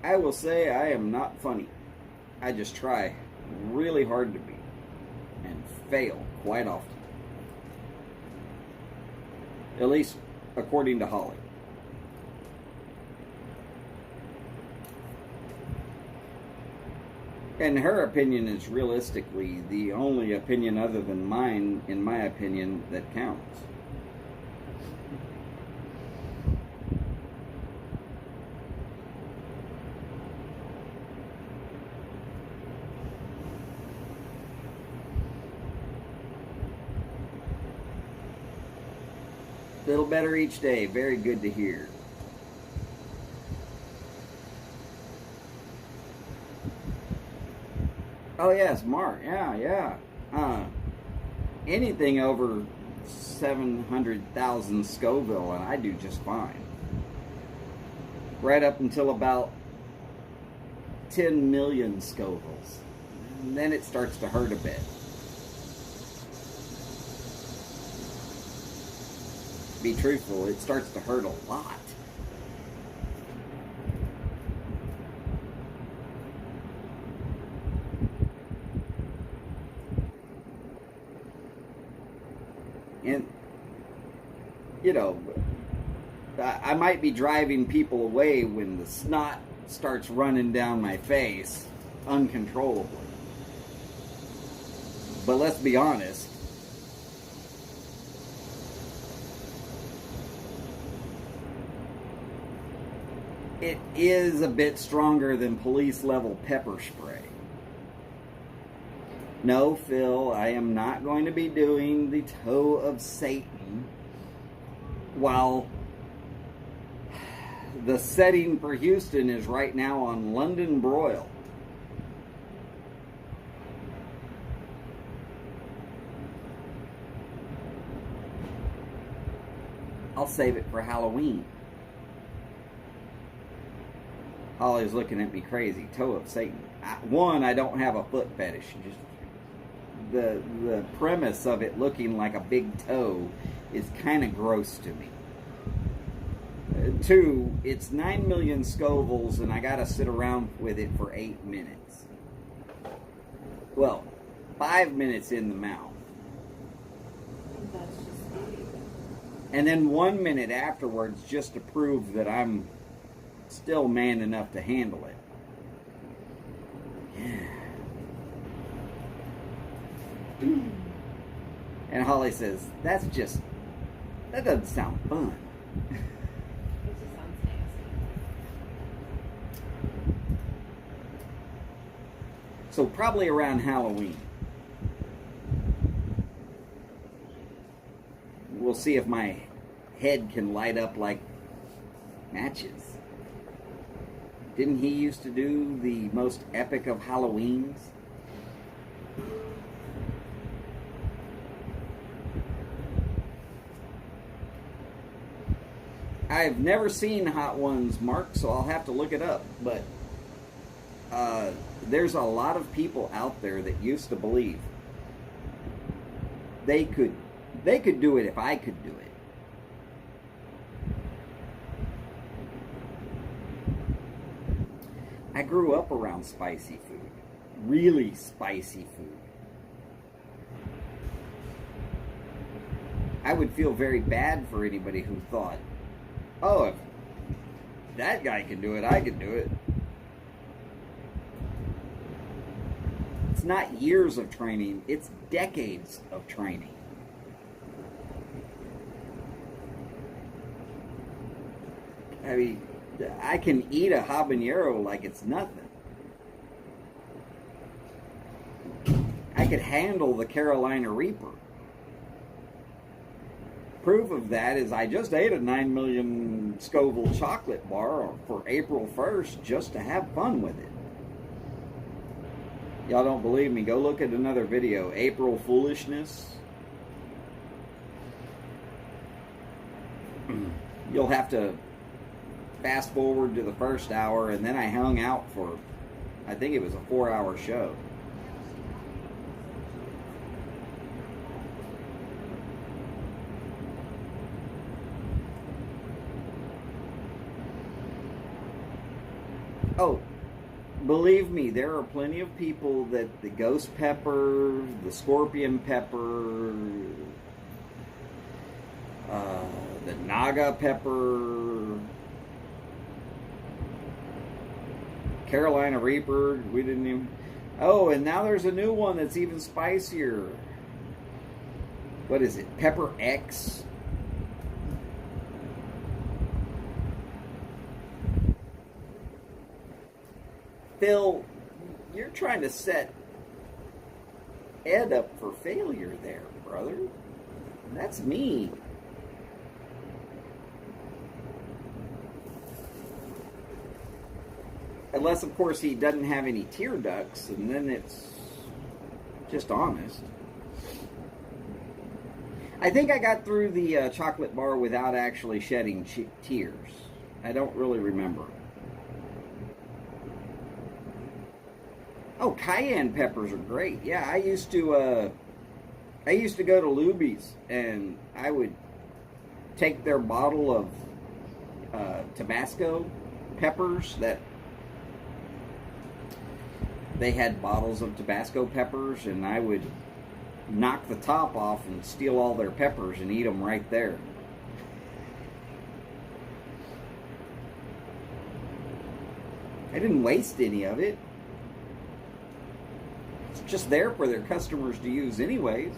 I will say I am not funny. I just try really hard to be and fail quite often. At least according to Holly. And her opinion is realistically the only opinion other than mine, in my opinion, that counts. Little better each day. Very good to hear. Oh yes, Mark. Yeah. Anything over 700,000 Scoville, and I do just fine. Right up until about 10 million Scovilles, and then it starts to hurt a bit. To be truthful, it starts to hurt a lot. And, you know, I might be driving people away when the snot starts running down my face uncontrollably. But let's be honest. It is a bit stronger than police level pepper spray. No, Phil, I am not going to be doing the toe of Satan while the setting for Houston is right now on London broil. I'll save it for Halloween. Holly's looking at me crazy. Toe of Satan. One, I don't have a foot fetish. Just the premise of it looking like a big toe is kind of gross to me. Two, it's 9 million Scovilles and I gotta sit around with it for 8 minutes. Well, 5 minutes in the mouth. That's just eating. And then 1 minute afterwards just to prove that I'm still man enough to handle it. Yeah. And Holly says, that doesn't sound fun. It just sounds nasty. So probably around Halloween. We'll see if my head can light up like matches. Didn't he used to do the most epic of Halloweens? I've never seen Hot Ones, Mark, so I'll have to look it up. But there's a lot of people out there that used to believe they could do it if I could do it. I grew up around spicy food, really spicy food. I would feel very bad for anybody who thought, oh, if that guy can do it, I can do it. It's not years of training, it's decades of training. I mean, I can eat a habanero like it's nothing. I could handle the Carolina Reaper. Proof of that is I just ate a 9 million Scoville chocolate bar for April 1st just to have fun with it. Y'all don't believe me? Go look at another video, April Foolishness. You'll have to fast forward to the first hour, and then I hung out for, I think it was a 4-hour show. Oh, believe me, there are plenty of people that the ghost pepper, the scorpion pepper, the naga pepper, Carolina Reaper, we didn't even... Oh, and now there's a new one that's even spicier. What is it? Pepper X? Phil, you're trying to set Ed up for failure there, brother. That's me. Unless, of course, he doesn't have any tear ducts, and then it's just honest. I think I got through the chocolate bar without actually shedding tears. I don't really remember. Oh, cayenne peppers are great. Yeah, I used to go to Luby's, and I would take their bottle of Tabasco peppers that they had bottles of Tabasco peppers, and I would knock the top off and steal all their peppers and eat them right there. I didn't waste any of it. It's just there for their customers to use anyways.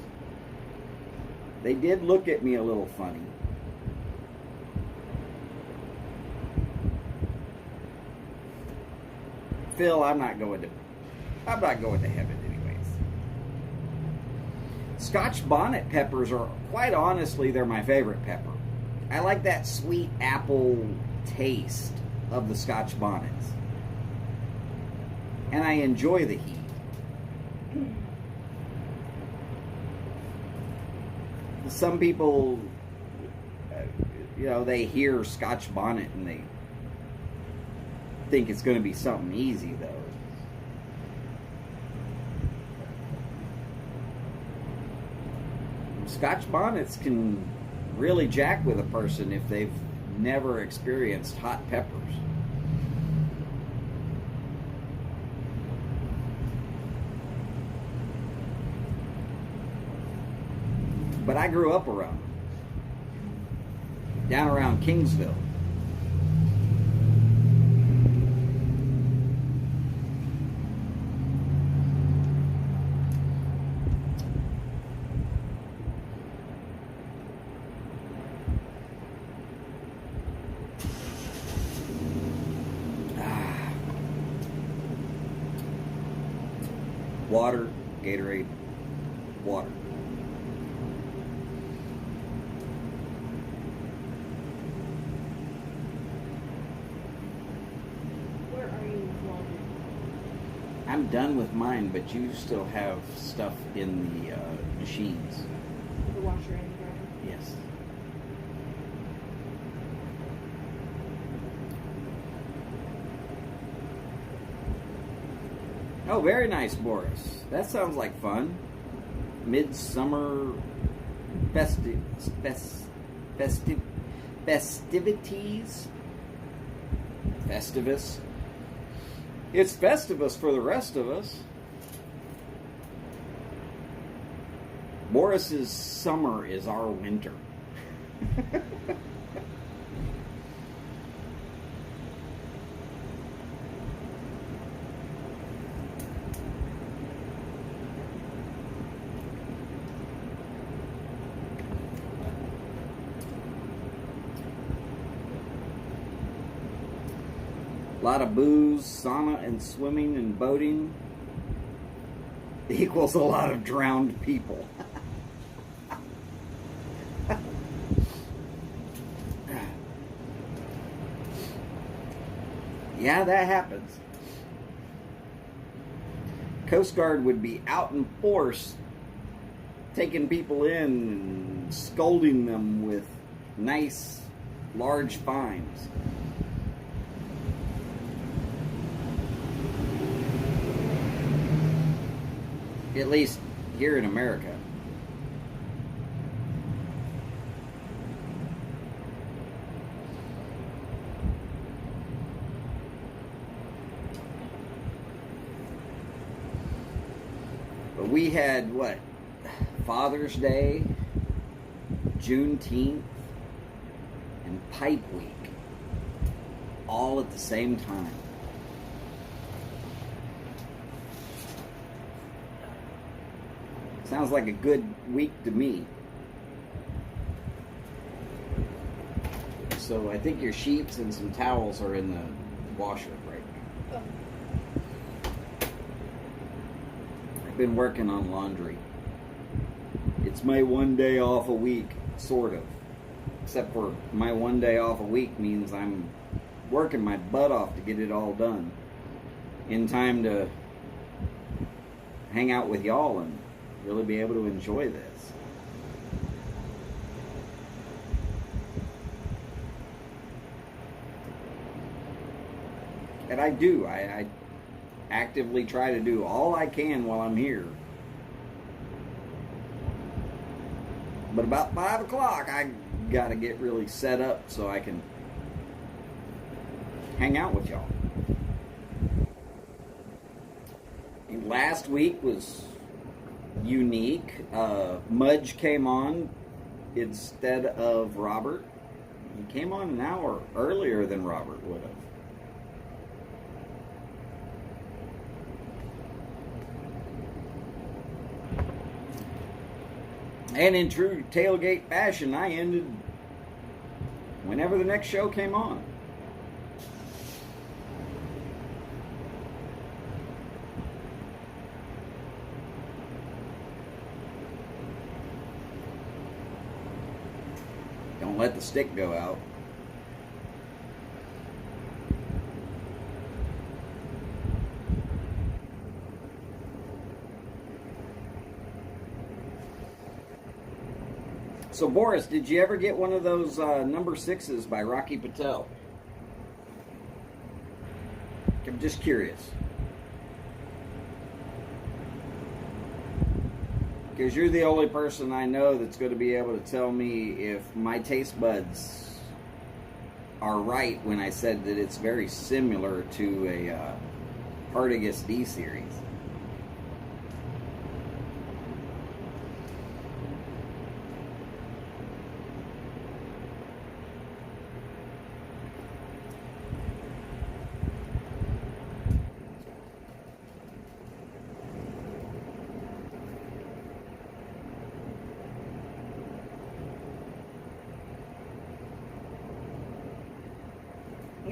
They did look at me a little funny. Phil, I'm not going to heaven anyways. Scotch bonnet peppers are, quite honestly, they're my favorite pepper. I like that sweet apple taste of the Scotch bonnets. And I enjoy the heat. Some people, they hear Scotch bonnet and they think it's going to be something easy, though. Scotch bonnets can really jack with a person if they've never experienced hot peppers. But I grew up around them. Down around Kingsville. Water, Gatorade, water. Where are you with laundry? I'm done with mine, but you still have stuff in the machines. The washer and the dryer? Yes. Oh, very nice, Boris. That sounds like fun. Midsummer festivities. Festivus. It's Festivus for the rest of us. Boris's summer is our winter. A lot of booze, sauna, and swimming and boating equals a lot of drowned people. Yeah, that happens. Coast Guard would be out in force, taking people in and scolding them with nice, large fines. At least here in America. But we had what? Father's Day, Juneteenth, and Pipe Week all at the same time. Sounds like a good week to me. So I think your sheets and some towels are in the washer right now. Oh. I've been working on laundry. It's my one day off a week, sort of. Except for my one day off a week means I'm working my butt off to get it all done in time to hang out with y'all and really be able to enjoy this. And I do. I actively try to do all I can while I'm here. But about 5 o'clock, I got to get really set up so I can hang out with y'all. And last week was unique. Mudge came on instead of Robert. He came on an hour earlier than Robert would have. And in true tailgate fashion, I ended whenever the next show came on. Don't let the stick go out. So Boris, did you ever get one of those number 6s by Rocky Patel? I'm just curious. Because you're the only person I know that's going to be able to tell me if my taste buds are right when I said that it's very similar to a Hardigus D series.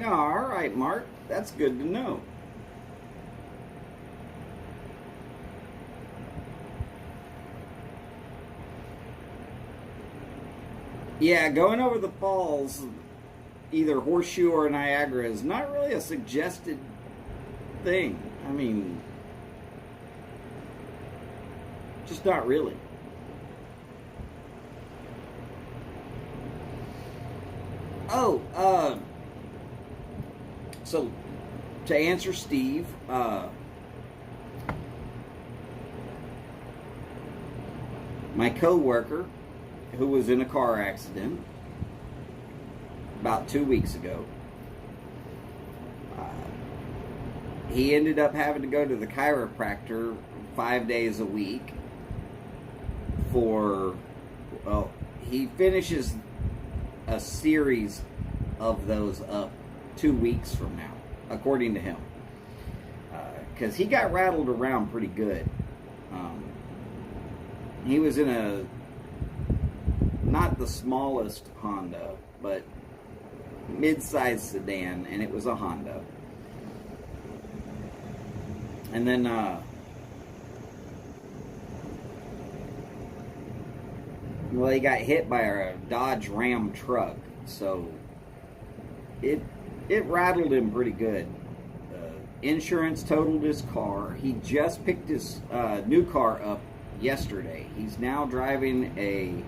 Oh, all right, Mark. That's good to know. Yeah, going over the falls, either Horseshoe or Niagara, is not really a suggested thing. I mean, just not really. Oh, so to answer Steve, My co-worker, who was in a car accident about 2 weeks ago, he ended up having to go to the chiropractor 5 days a week for, well, he finishes a series of those up 2 weeks from now, according to him. Because he got rattled around pretty good. He was in a, not the smallest Honda, but mid-sized sedan, and it was a Honda. And then, well, he got hit by a Dodge Ram truck, so it rattled him pretty good. Insurance totaled his car. He just picked his new car up yesterday. He's now driving a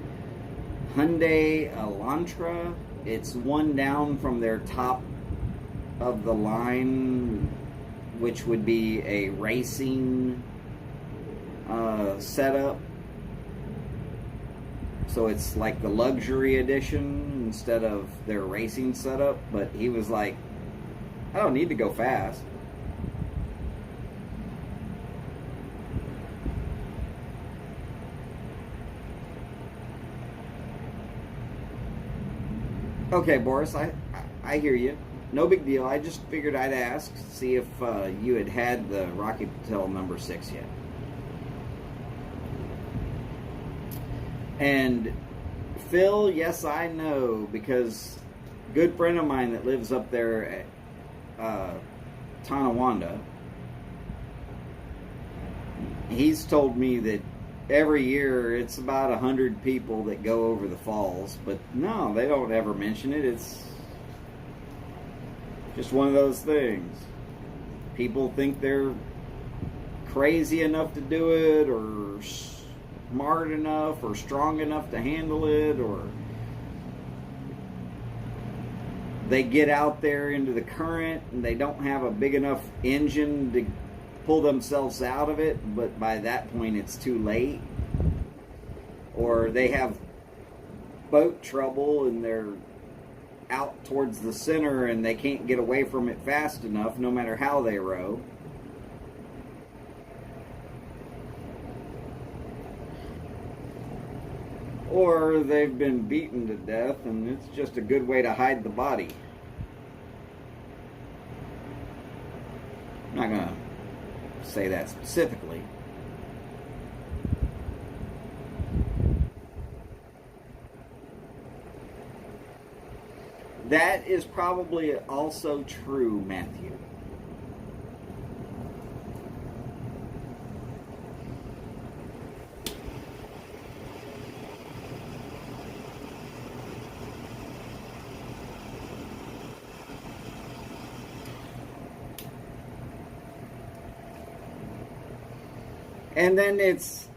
Hyundai Elantra. It's one down from their top of the line, which would be a racing setup. So it's like the luxury edition instead of their racing setup. But he was like, I don't need to go fast. Okay, Boris, I hear you. No big deal. I just figured I'd ask, see if you had the Rocky Patel number 6 yet. And Phil, yes, I know, because a good friend of mine that lives up there at Tonawanda, he's told me that every year it's about 100 people that go over the falls, but no, they don't ever mention it. It's just one of those things. People think they're crazy enough to do it, or smart enough, or strong enough to handle it, or they get out there into the current and they don't have a big enough engine to pull themselves out of it, but by that point it's too late. Or they have boat trouble and they're out towards the center and they can't get away from it fast enough no matter how they row. Or they've been beaten to death and it's just a good way to hide the body. I'm not going to say that specifically. That is probably also true, Matthew. And then it's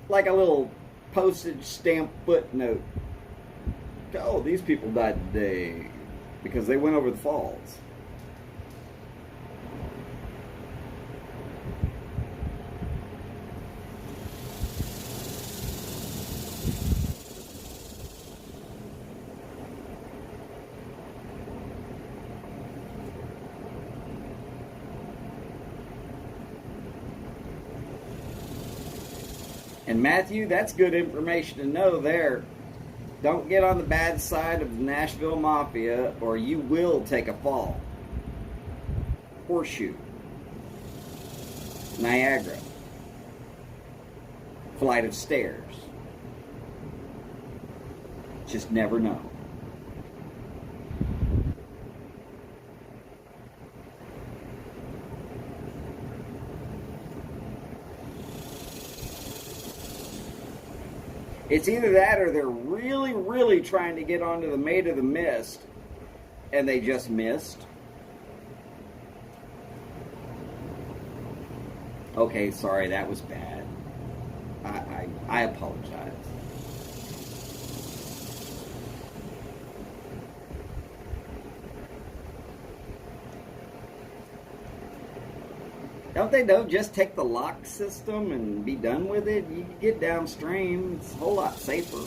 like a little postage stamp footnote. Oh, these people died today because they went over the falls. And Matthew, that's good information to know there. Don't get on the bad side of the Nashville Mafia or you will take a fall. Horseshoe. Niagara. Flight of stairs. Just never know. It's either that or they're really, really trying to get onto the Maid of the Mist and they just missed. Okay, sorry, that was bad. I apologize. Don't they know just take the lock system and be done with it? You can get downstream. It's a whole lot safer.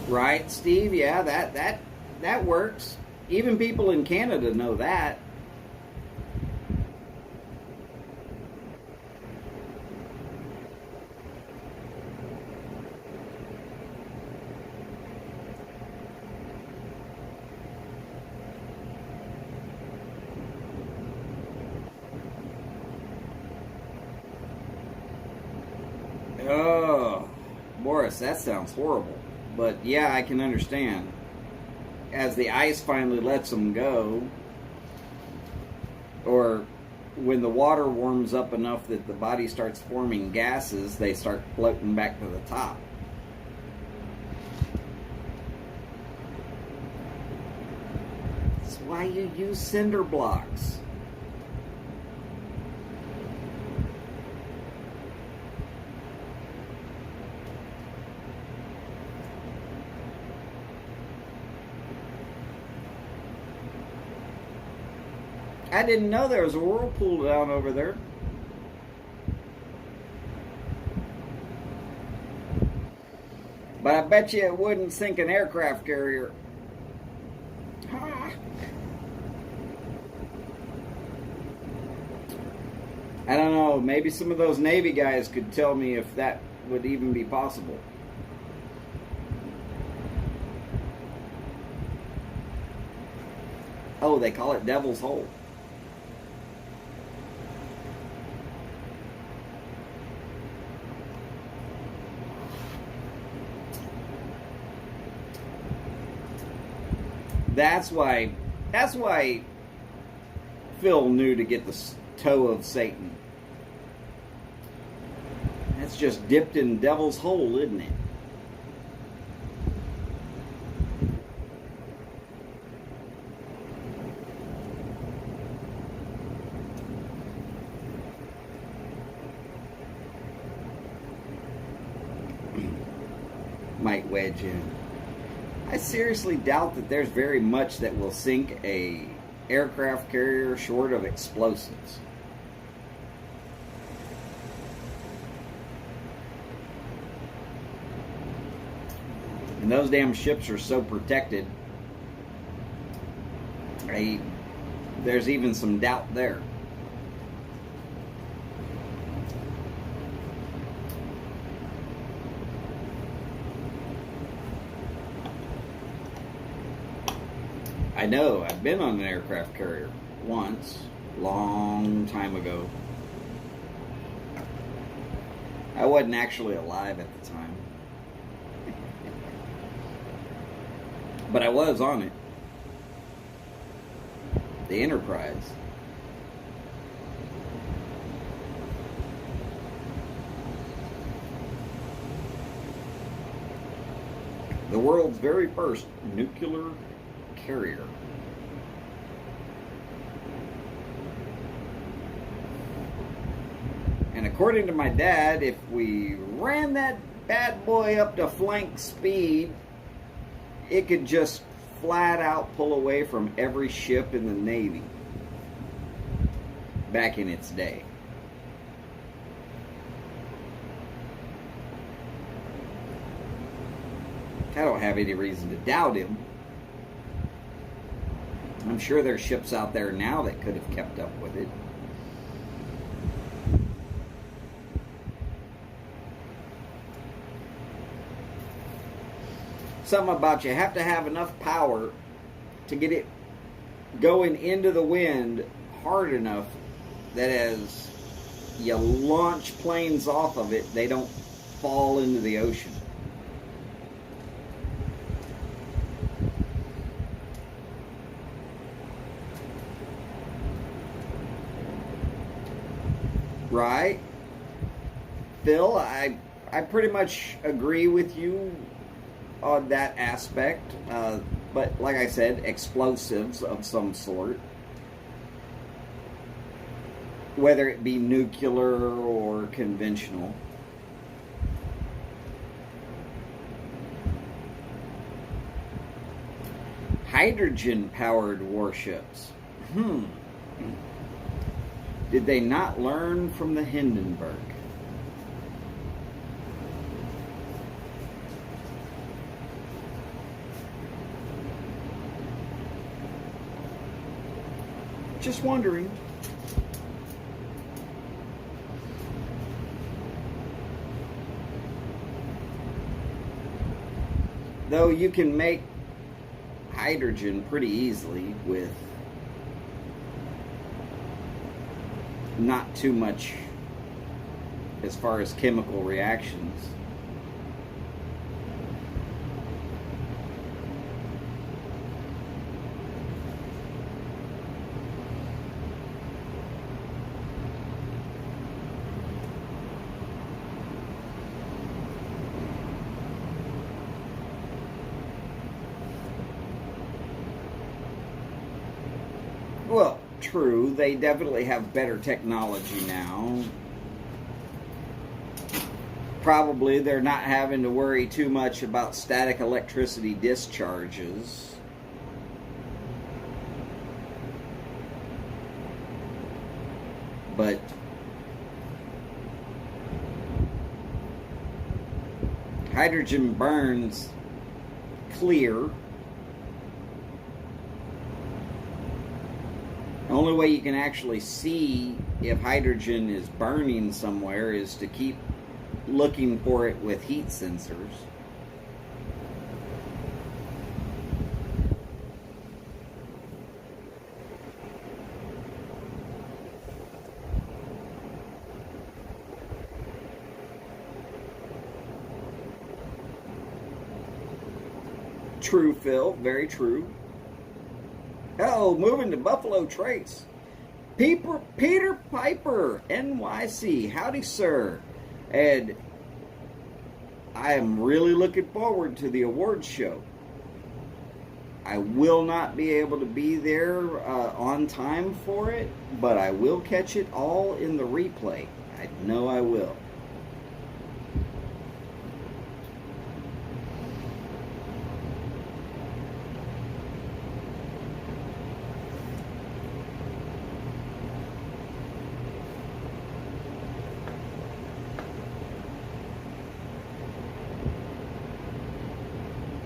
Right, Steve? Yeah, that works. Even people in Canada know that. Oh, Boris, that sounds horrible. But yeah, I can understand. As the ice finally lets them go, or when the water warms up enough that the body starts forming gases, they start floating back to the top. That's why you use cinder blocks. I didn't know there was a whirlpool down over there. But I bet you it wouldn't sink an aircraft carrier. I don't know. Maybe some of those Navy guys could tell me if that would even be possible. Oh, they call it Devil's Hole. That's why Phil knew to get the toe of Satan. That's just dipped in Devil's Hole, isn't it? Might wedge in. I seriously doubt that there's very much that will sink a aircraft carrier short of explosives. And those damn ships are so protected. There's even some doubt there. I know, I've been on an aircraft carrier once, long time ago. I wasn't actually alive at the time. But I was on it. The Enterprise. The world's very first nuclear carrier. And according to my dad, if we ran that bad boy up to flank speed, it could just flat out pull away from every ship in the Navy back in its day. I don't have any reason to doubt him. I'm sure there's ships out there now that could have kept up with it. Something about you have to have enough power to get it going into the wind hard enough that as you launch planes off of it, they don't fall into the ocean. Right? Phil, I pretty much agree with you on that aspect. But like I said, explosives of some sort. whether it be nuclear or conventional. Hydrogen-powered warships. Did they not learn from the Hindenburg? Just wondering. Though you can make hydrogen pretty easily with not too much as far as chemical reactions. Well, true, they definitely have better technology now. Probably they're not having to worry too much about static electricity discharges. But hydrogen burns clear. The only way you can actually see if hydrogen is burning somewhere is to keep looking for it with heat sensors. True, Phil. Very true. Oh, moving to Buffalo Trace. Peter Piper, NYC. Howdy, sir. And I am really looking forward to the awards show. I will not be able to be there on time for it, but I will catch it all in the replay. I know I will.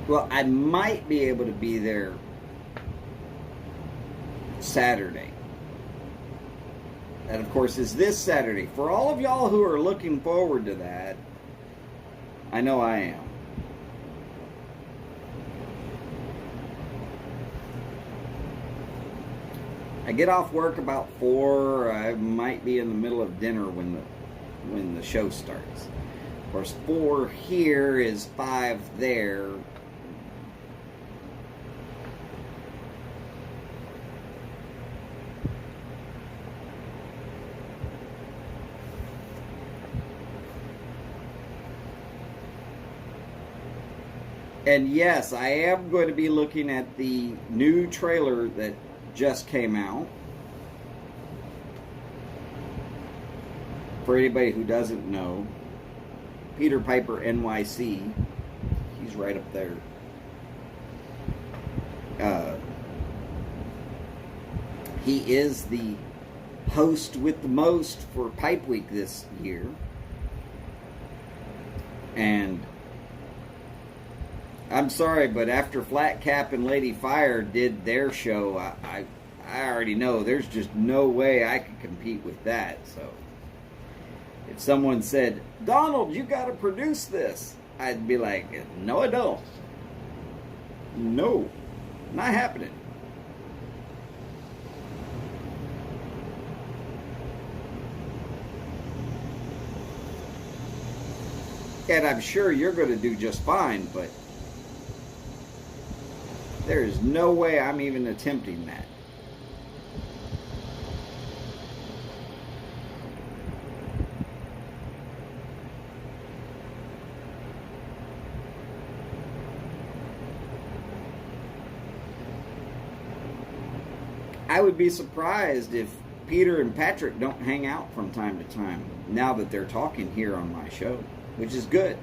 Well, I might be able to be there Saturday. That, of course, is this Saturday. For all of y'all who are looking forward to that, I know I am. I get off work about 4. I might be in the middle of dinner when the show starts. Of course, 4 here is 5 there. And yes, I am going to be looking at the new trailer that just came out. For anybody who doesn't know, Peter Piper NYC, he's right up there. He is the host with the most for Pipe Week this year. And I'm sorry, but after Flat Cap and Lady Fire did their show, I already know there's just no way I could compete with that. So if someone said, Donald, you got to produce this, I'd be like, no, I don't. No, not happening. And I'm sure you're going to do just fine, but there is no way I'm even attempting that. I would be surprised if Peter and Patrick don't hang out from time to time now that they're talking here on my show, which is good.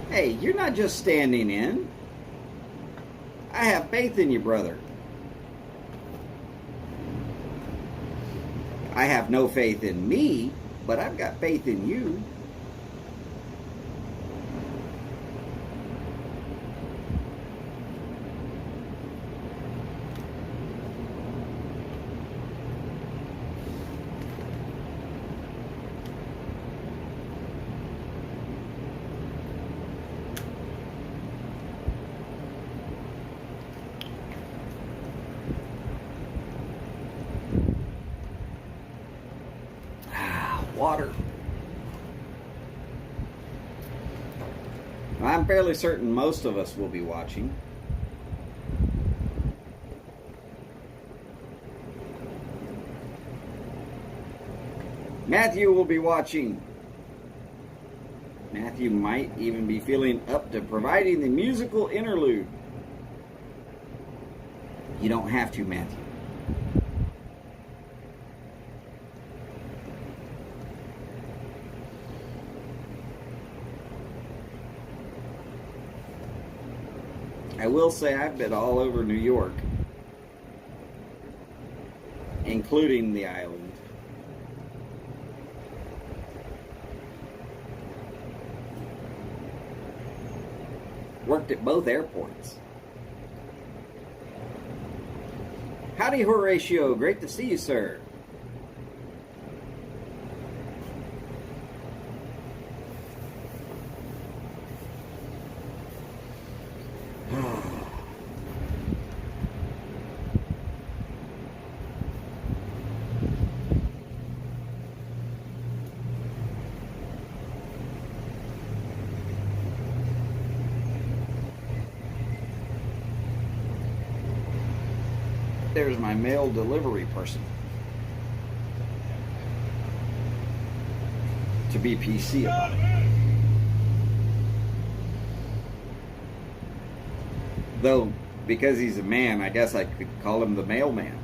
Hey, you're not just standing in. I have faith in you, brother. I have no faith in me, but I've got faith in you. Water. I'm fairly certain most of us will be watching. Matthew will be watching. Matthew might even be feeling up to providing the musical interlude. You don't have to, Matthew. I will say I've been all over New York, including the island. Worked at both airports. Howdy, Horatio. Great to see you, sir. There's my mail delivery person to be PC about it. Though, because he's a man, I guess I could call him the mailman.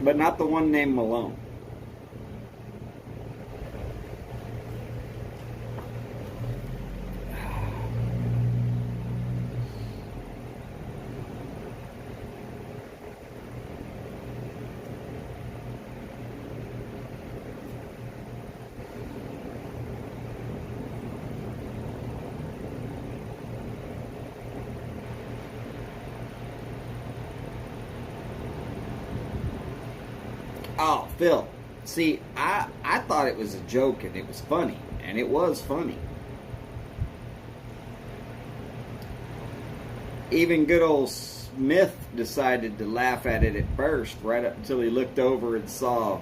But not the one named Malone. Oh, Phil, see, I thought it was a joke and it was funny, and it was funny. Even good old Smith decided to laugh at it at first, right up until he looked over and saw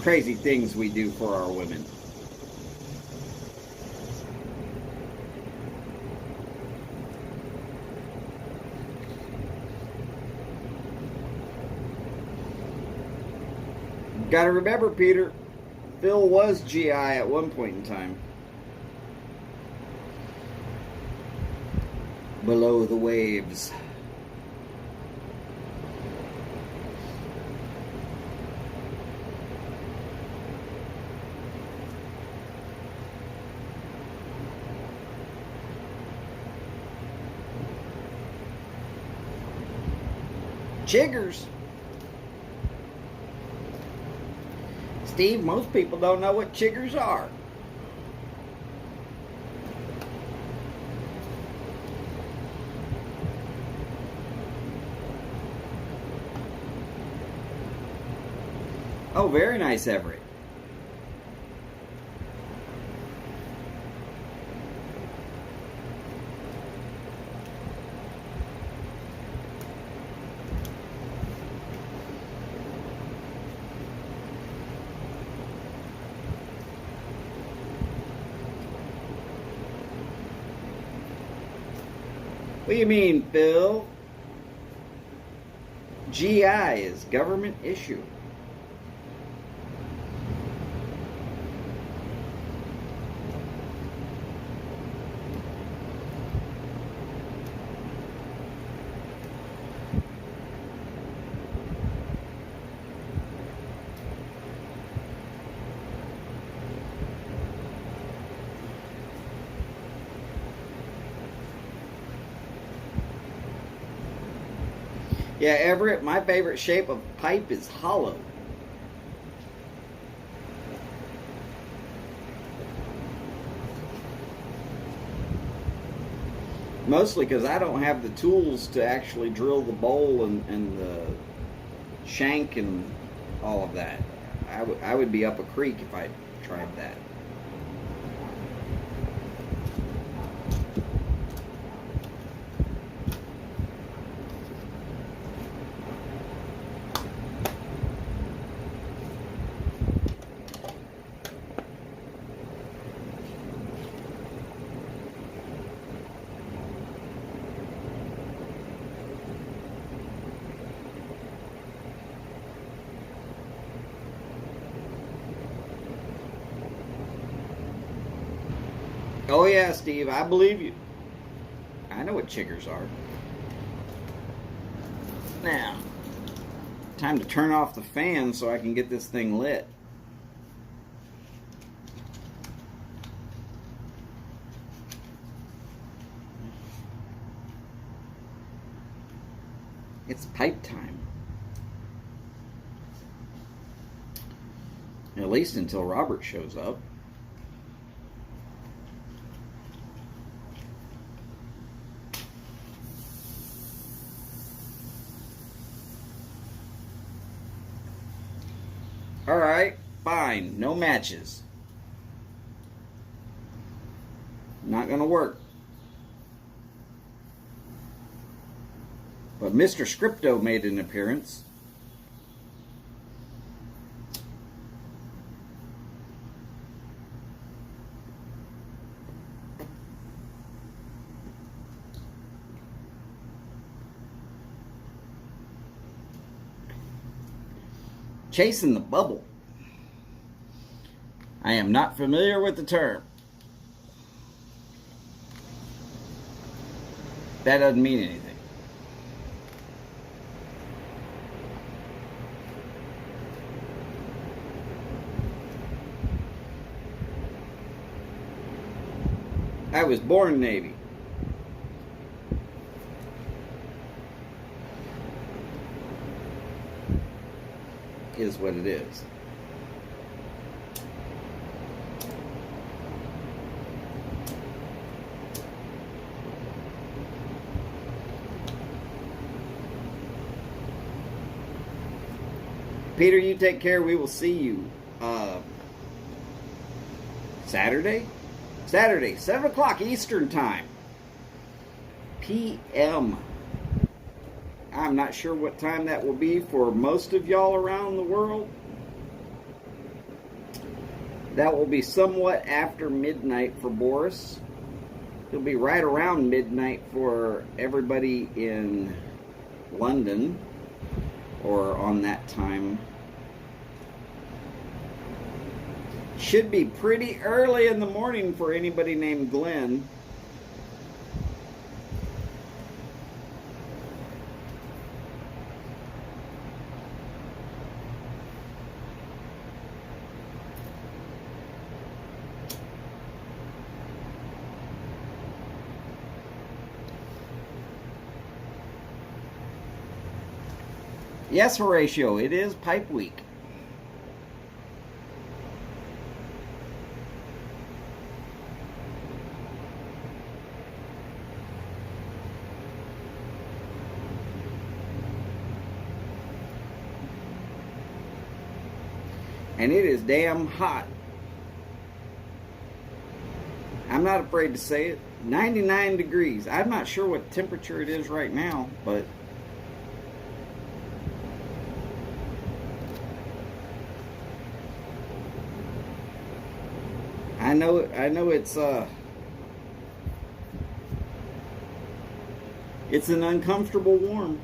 crazy things we do for our women. Gotta remember, Peter, Phil was GI at one point in time. Below the waves. Chiggers. Steve, most people don't know what chiggers are. Oh, very nice, Everett. What do you mean, Phil? GI is government issue. Yeah, Everett, my favorite shape of pipe is hollow. Mostly because I don't have the tools to actually drill the bowl and the shank and all of that. I would be up a creek if I tried that. Oh yeah, Steve, I believe you. I know what chiggers are. Now, time to turn off the fan so I can get this thing lit. It's pipe time. At least until Robert shows up. Alright, fine. No matches. Not gonna work. But Mr. Scripto made an appearance. Chasing the bubble. I am not familiar with the term. That doesn't mean anything. I was born Navy. Is what it is. Peter, you take care. We will see you Saturday? Saturday, 7 o'clock Eastern Time. PM. I'm not sure what time that will be for most of y'all around the world. That will be somewhat after midnight for Boris. It'll be right around midnight for everybody in London, or on that time. Should be pretty early in the morning for anybody named Glenn. Yes, Horatio, it is Pipe Week. And it is damn hot. I'm not afraid to say it. 99 degrees. I'm not sure what temperature it is right now, but I know it's It's an uncomfortable warm.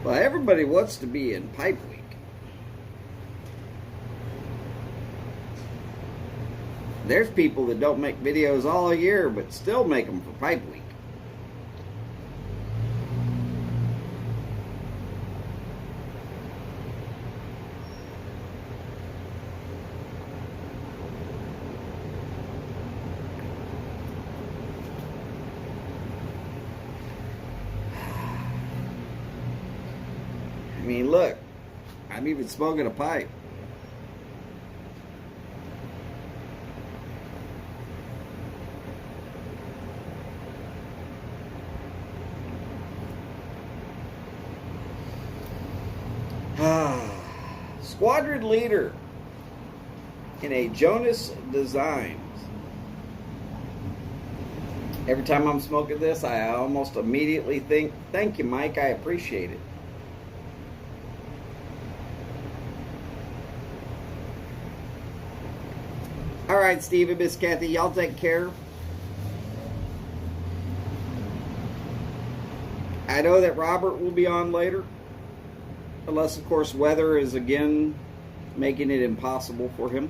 Well, everybody wants to be in Pipe Week. There's people that don't make videos all year, but still make them for Pipe Week. I mean, look, I'm even smoking a pipe. Squadron leader in a Jonas Designs. Every time I'm smoking this, I almost immediately think, thank you, Mike, I appreciate it. All right, Steve and Miss Kathy, y'all take care. I know that Robert will be on later. Unless, of course, weather is again making it impossible for him.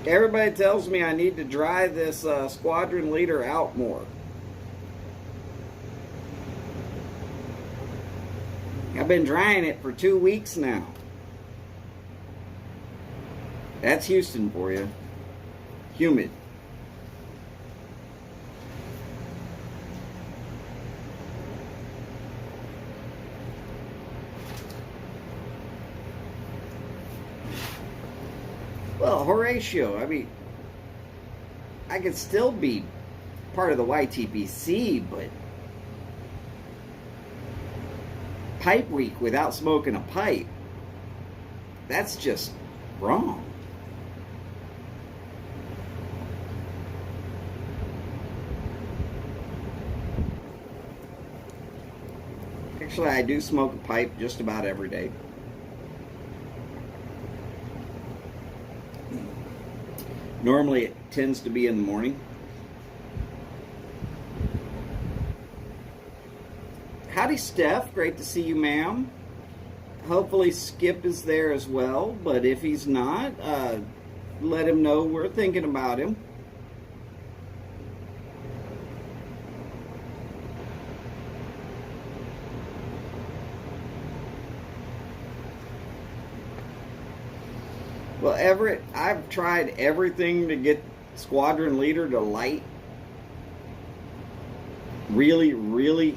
Everybody tells me I need to dry this squadron leader out more. I've been drying it for 2 weeks now. That's Houston for you. Humid. Well, Horatio, I mean, I could still be part of the YTPC, but Pipe Week without smoking a pipe, that's just wrong. Actually, I do smoke a pipe just about every day. Normally, it tends to be in the morning. Howdy, Steph. Great to see you, ma'am. Hopefully, Skip is there as well. But if he's not, let him know we're thinking about him. Well, Everett, I've tried everything to get Squadron Leader to light really, really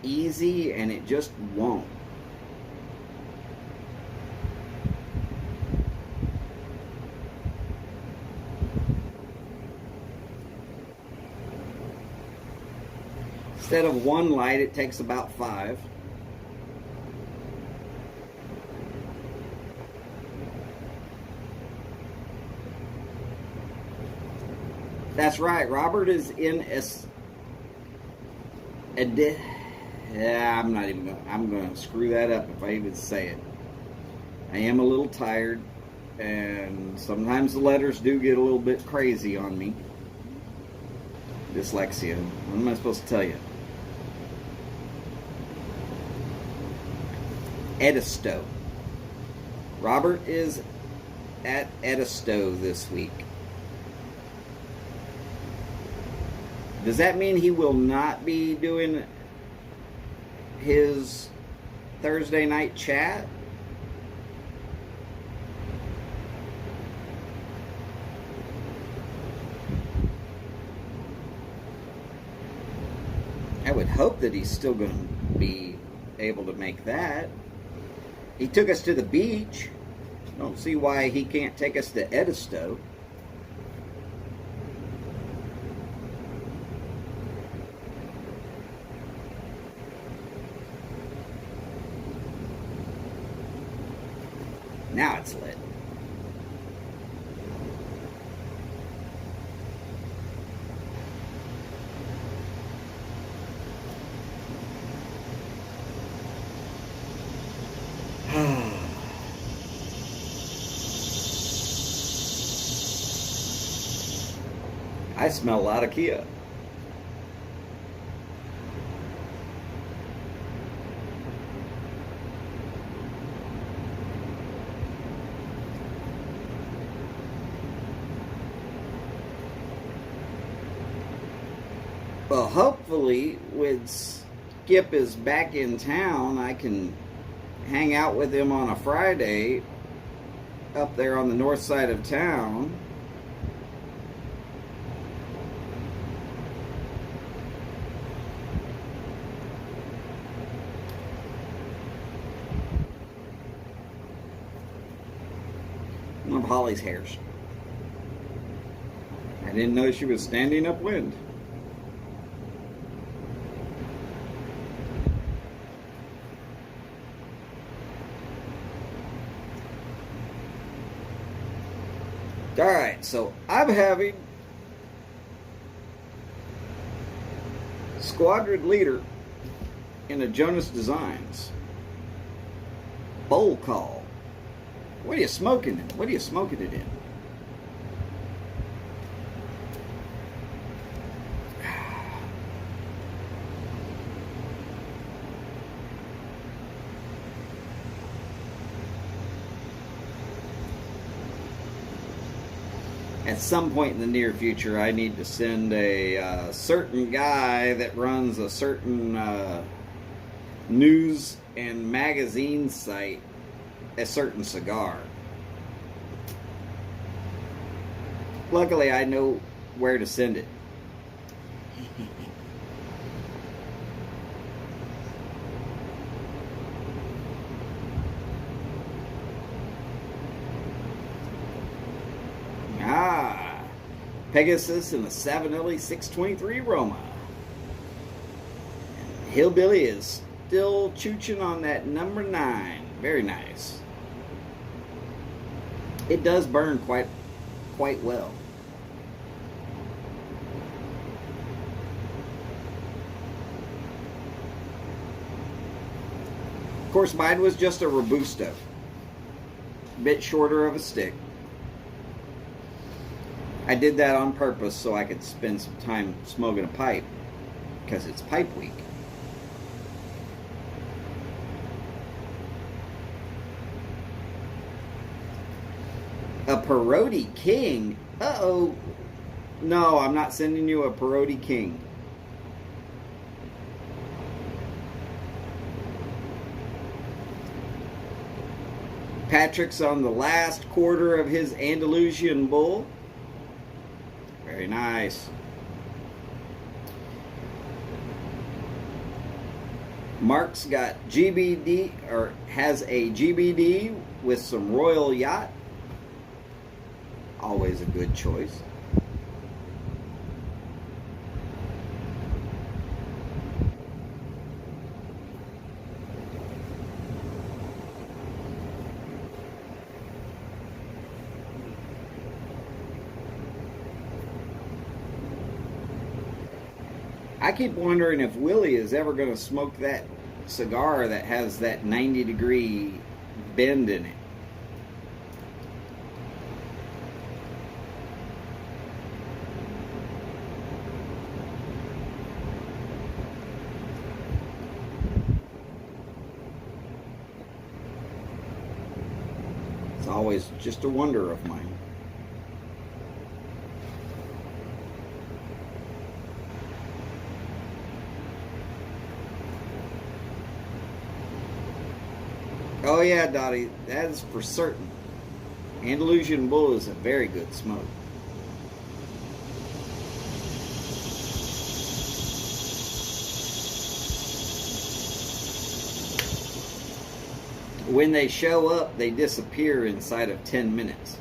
easy, and it just won't. Instead of 1 light, it takes about 5. That's right. Robert is in I'm not even going. I'm going to screw that up if I even say it. I am a little tired, and sometimes the letters do get a little bit crazy on me. Dyslexia. What am I supposed to tell you? Edisto. Robert is at Edisto this week. Does that mean he will not be doing his Thursday night chat? I would hope that he's still going to be able to make that. He took us to the beach. Don't see why he can't take us to Edisto. Now it's lit. I smell a lot of Kia. Well, hopefully, when Skip is back in town, I can hang out with him on a Friday up there on the north side of town. One of Holly's hairs. I didn't know she was standing upwind. Alright, so I'm having squadron leader in a Jonas Designs bowl call. What are you smoking in? What are you smoking it in? At some point in the near future, I need to send a certain guy that runs a certain news and magazine site a certain cigar. Luckily, I know where to send it. Pegasus and the Savinelli 623 Roma. And Hillbilly is still chooching on that number 9. Very nice. It does burn quite well. Of course, mine was just a Robusto. A bit shorter of a stick. I did that on purpose so I could spend some time smoking a pipe, because it's Pipe Week. A Perotti King? Uh-oh. No, I'm not sending you a Perotti King. Patrick's on the last quarter of his Andalusian bull. Very nice. Mark's got GBD, or has a GBD with some Royal Yacht. Always a good choice. I keep wondering if Willie is ever going to smoke that cigar that has that 90-degree bend in it. Always just a wonder of mine. Oh yeah, Dottie, that is for certain. Andalusian Bull is a very good smoke. When they show up, they disappear inside of 10 minutes.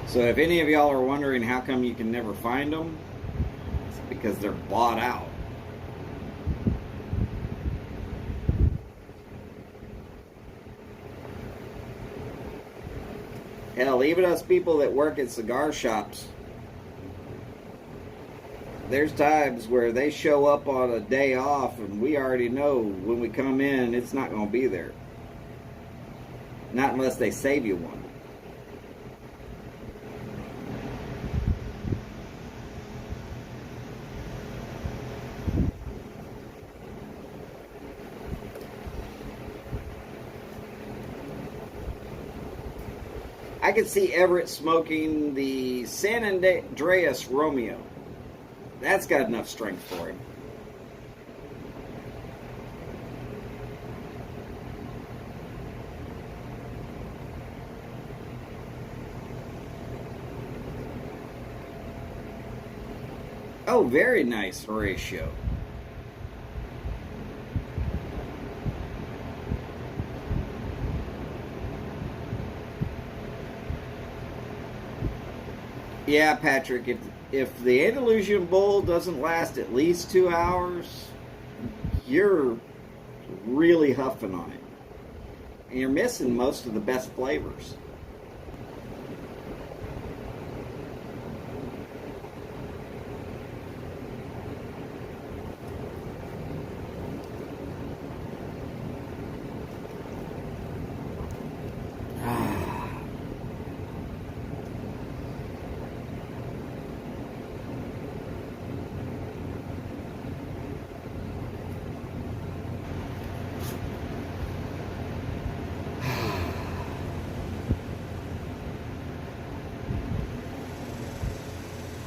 So if any of y'all are wondering how come you can never find them, it's because they're bought out. Hell, even us people that work at cigar shops, there's times where they show up on a day off and we already know when we come in it's not going to be there. Not unless they save you one. I could see Everett smoking the San Andreas Romeo. That's got enough strength for him. Oh, very nice, Horatio. Yeah, Patrick, if the Andalusian Bull doesn't last at least 2 hours, you're really huffing on it. And you're missing most of the best flavors.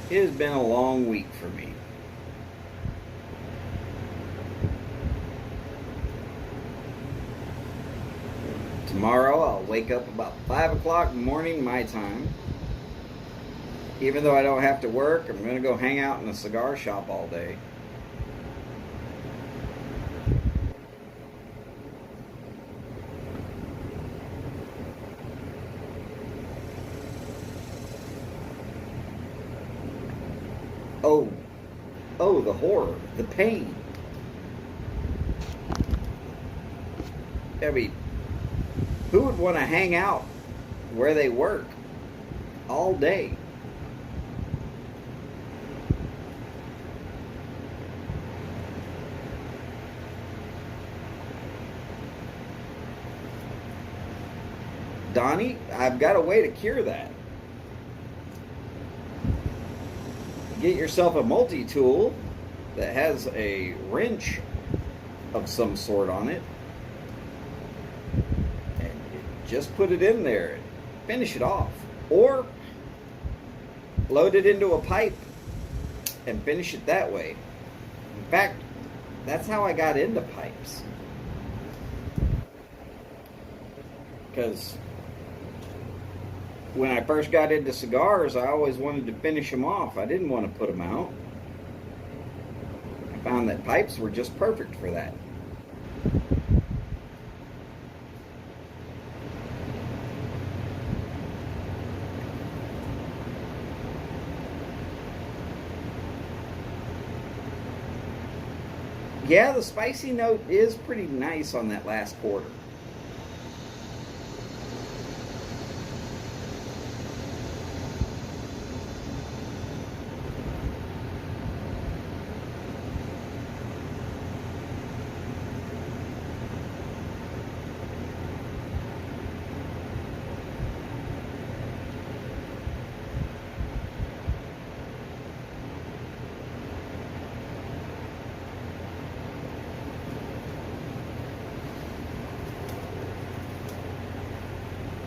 It has been a long week for me. Tomorrow I'll wake up about 5 o'clock in the morning, my time. Even though I don't have to work, I'm going to go hang out in a cigar shop all day. Oh, the horror, the pain. I mean, who would want to hang out where they work all day? Donnie, I've got a way to cure that. Get yourself a multi-tool that has a wrench of some sort on it, and just put it in there and finish it off, or load it into a pipe and finish it that way. In fact, that's how I got into pipes, because when I first got into cigars, I always wanted to finish them off. I didn't want to put them out. I found that pipes were just perfect for that. Yeah, the spicy note is pretty nice on that last quarter.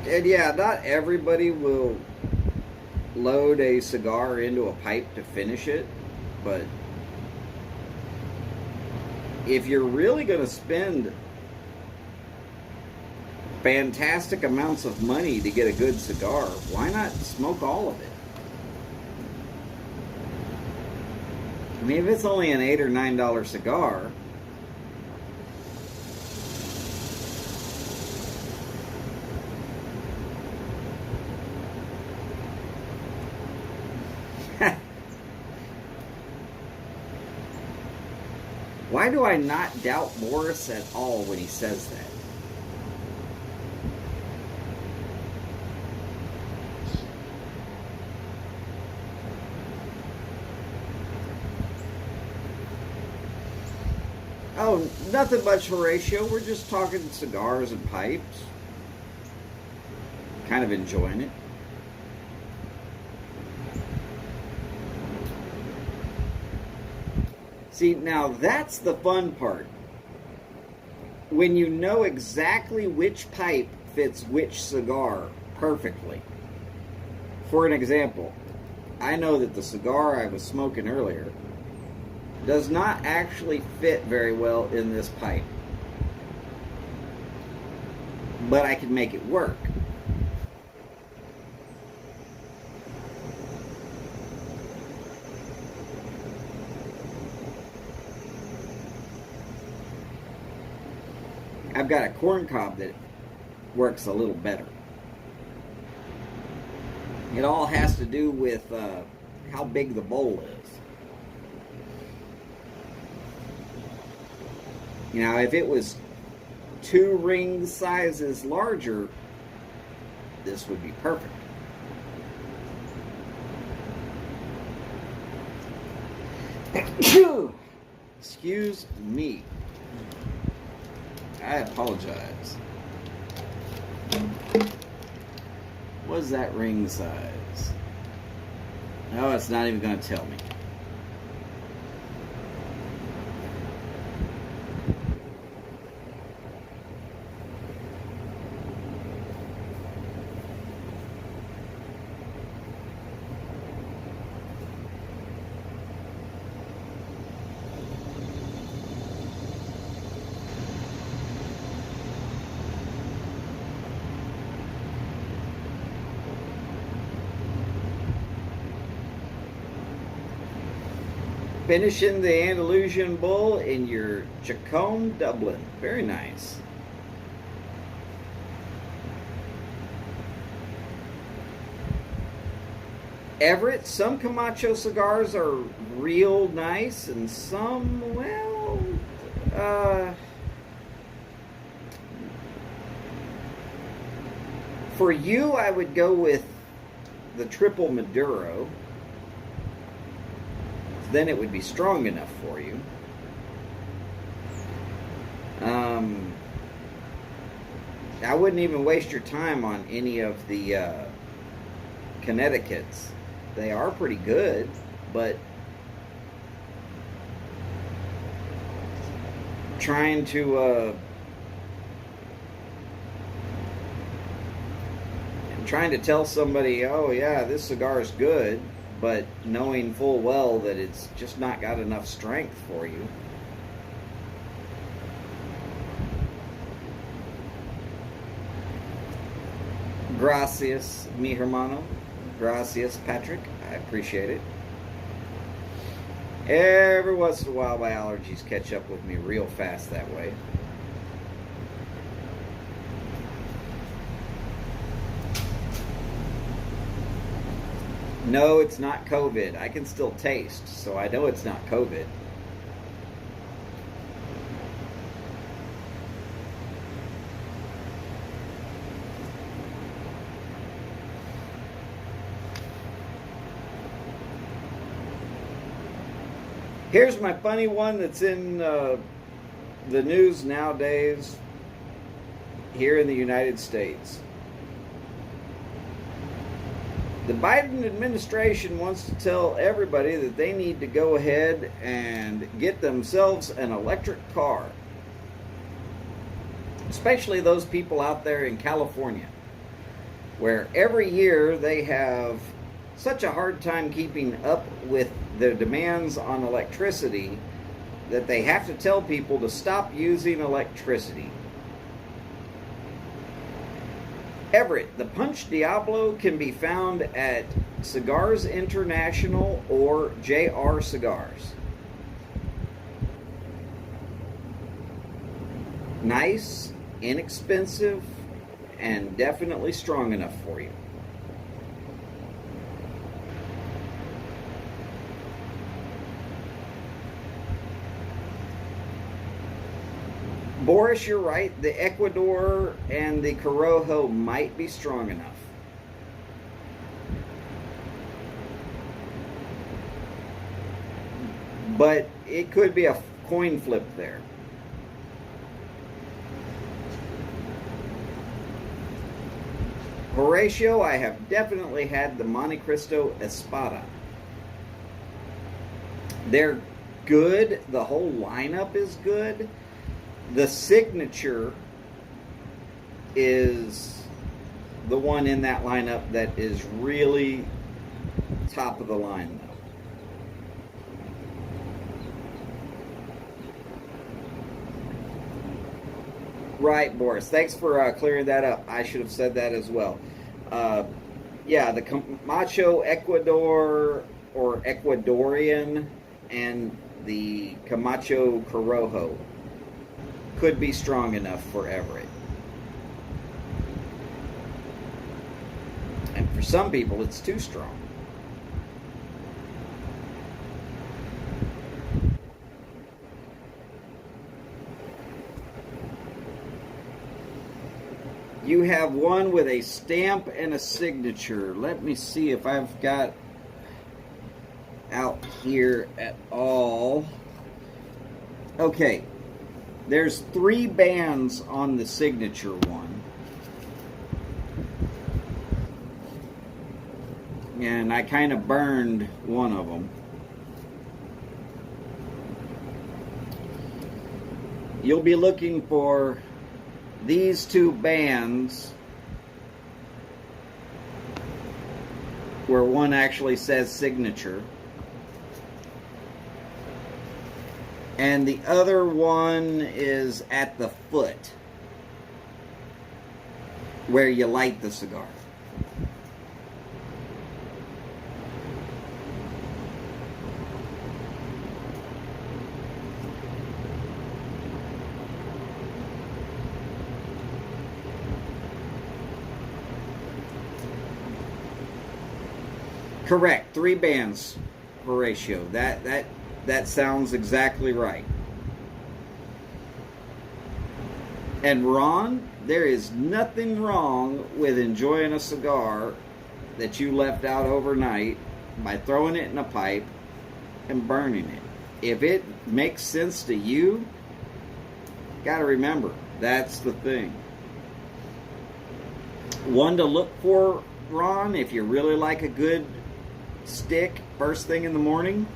And yeah, not everybody will load a cigar into a pipe to finish it, but if you're really going to spend fantastic amounts of money to get a good cigar, why not smoke all of it? I mean, if it's only an $8 or $9 cigar, why do I not doubt Morris at all when he says that? Oh, nothing much, Horatio. We're just talking cigars and pipes. Kind of enjoying it. See, now that's the fun part. When you know exactly which pipe fits which cigar perfectly. For an example, I know that the cigar I was smoking earlier does not actually fit very well in this pipe. But I can make it work. I've got a corn cob that works a little better. It all has to do with how big the bowl is. You know, if it was 2 ring sizes larger, this would be perfect. Excuse me. I apologize. What is that ring size? No, it's not even going to tell me. Finishing the Andalusian Bull in your Chacombe Dublin. Very nice. Everett, some Camacho cigars are real nice and some, well, for you, I would go with the Triple Maduro. Then it would be strong enough for you. I wouldn't even waste your time on any of the Connecticut's. They are pretty good, but trying to tell somebody, oh yeah, this cigar is good, but knowing full well that it's just not got enough strength for you. Gracias, mi hermano. Gracias, Patrick. I appreciate it. Every once in a while, my allergies catch up with me real fast that way. No, it's not COVID. I can still taste, so I know it's not COVID. Here's my funny one that's in the news nowadays here in the United States. The Biden administration wants to tell everybody that they need to go ahead and get themselves an electric car. Especially those people out there in California. where every year they have such a hard time keeping up with the demands on electricity that they have to tell people to stop using electricity. Everett, the Punch Diablo can be found at Cigars International or JR Cigars. Nice, inexpensive, and definitely strong enough for you. Boris, you're right. The Ecuador and the Corojo might be strong enough. But it could be a coin flip there. Horatio, I have definitely had the Monte Cristo Espada. They're good. The whole lineup is good. The signature is the one in that lineup that is really top of the line, though. Right, Boris. Thanks for clearing that up. I should have said that as well. Yeah, the Camacho Ecuador or Ecuadorian and the Camacho Corojo could be strong enough for Everett. And for some people, it's too strong. You have one with a stamp and a signature. Let me see if I've got out here at all. Okay. There's 3 bands on the signature one. And I kind of burned one of them. You'll be looking for these 2 bands where one actually says signature. And the other one is at the foot where you light the cigar. Correct. 3 bands, Horatio. That sounds exactly right. And Ron, there is nothing wrong with enjoying a cigar that you left out overnight by throwing it in a pipe and burning it. If it makes sense to you, gotta remember, that's the thing. One to look for, Ron, if you really like a good stick first thing in the morning.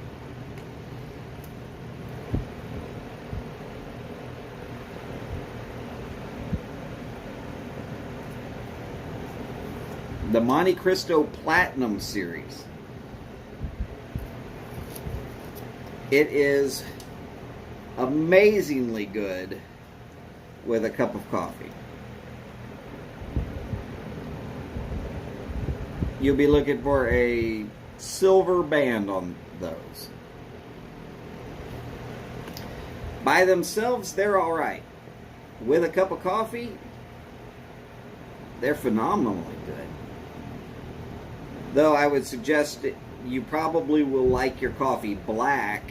The Monte Cristo Platinum series. It is amazingly good with a cup of coffee. You'll be looking for a silver band on those. By themselves, they're all right. With a cup of coffee, they're phenomenally good. Though I would suggest that you probably will like your coffee black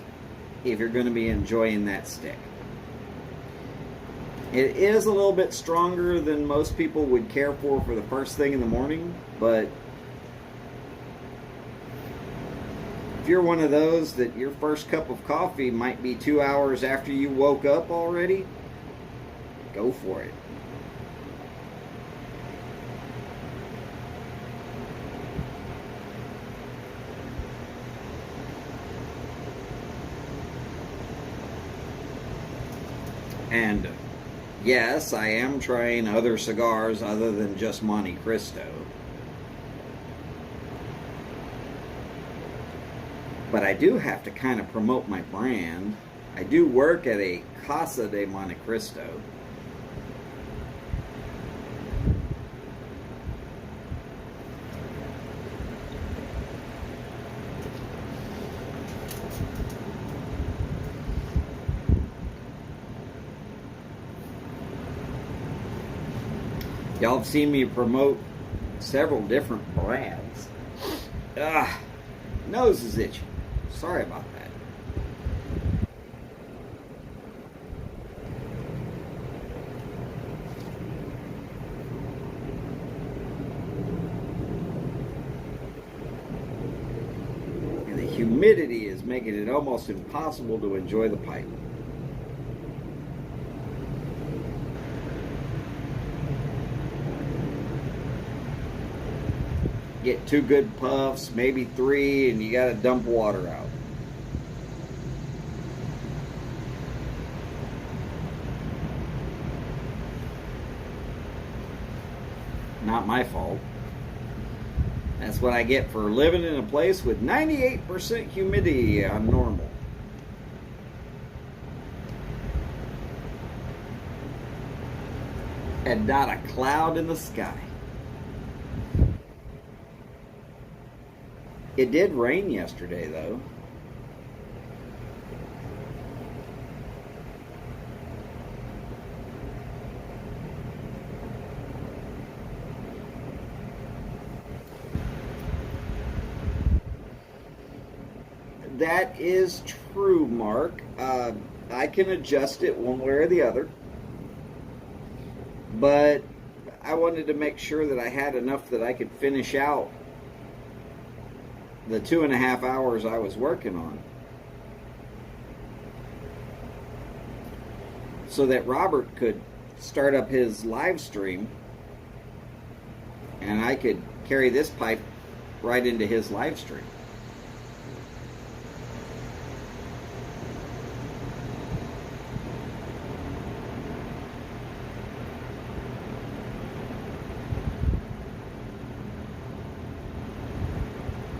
if you're going to be enjoying that stick. It is a little bit stronger than most people would care for the first thing in the morning, but if you're one of those that your first cup of coffee might be 2 hours after you woke up already, go for it. And Yes, I am trying other cigars other than just Monte Cristo. But I do have to kind of promote my brand. I do work at a Casa de Monte Cristo. Y'all have seen me promote several different brands. Nose is itchy. Sorry about that. And the humidity is making it almost impossible to enjoy the pipe. Get 2 good puffs, maybe 3, and you gotta dump water out. Not my fault. That's what I get for living in a place with 98% humidity on normal. And not a cloud in the sky. It did rain yesterday, though. That is true, Mark. I can adjust it one way or the other. But I wanted to make sure that I had enough that I could finish out the 2.5 hours I was working on, so that Robert could start up his live stream and I could carry this pipe right into his live stream.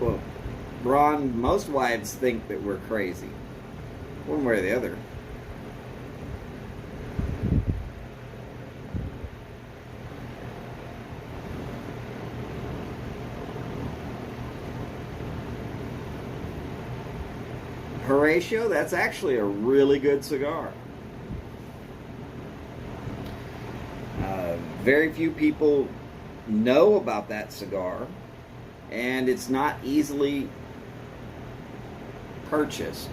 Well, Ron, most wives think that we're crazy, one way or the other. Horatio, that's actually a really good cigar. Very few people know about that cigar, and it's not easily purchased.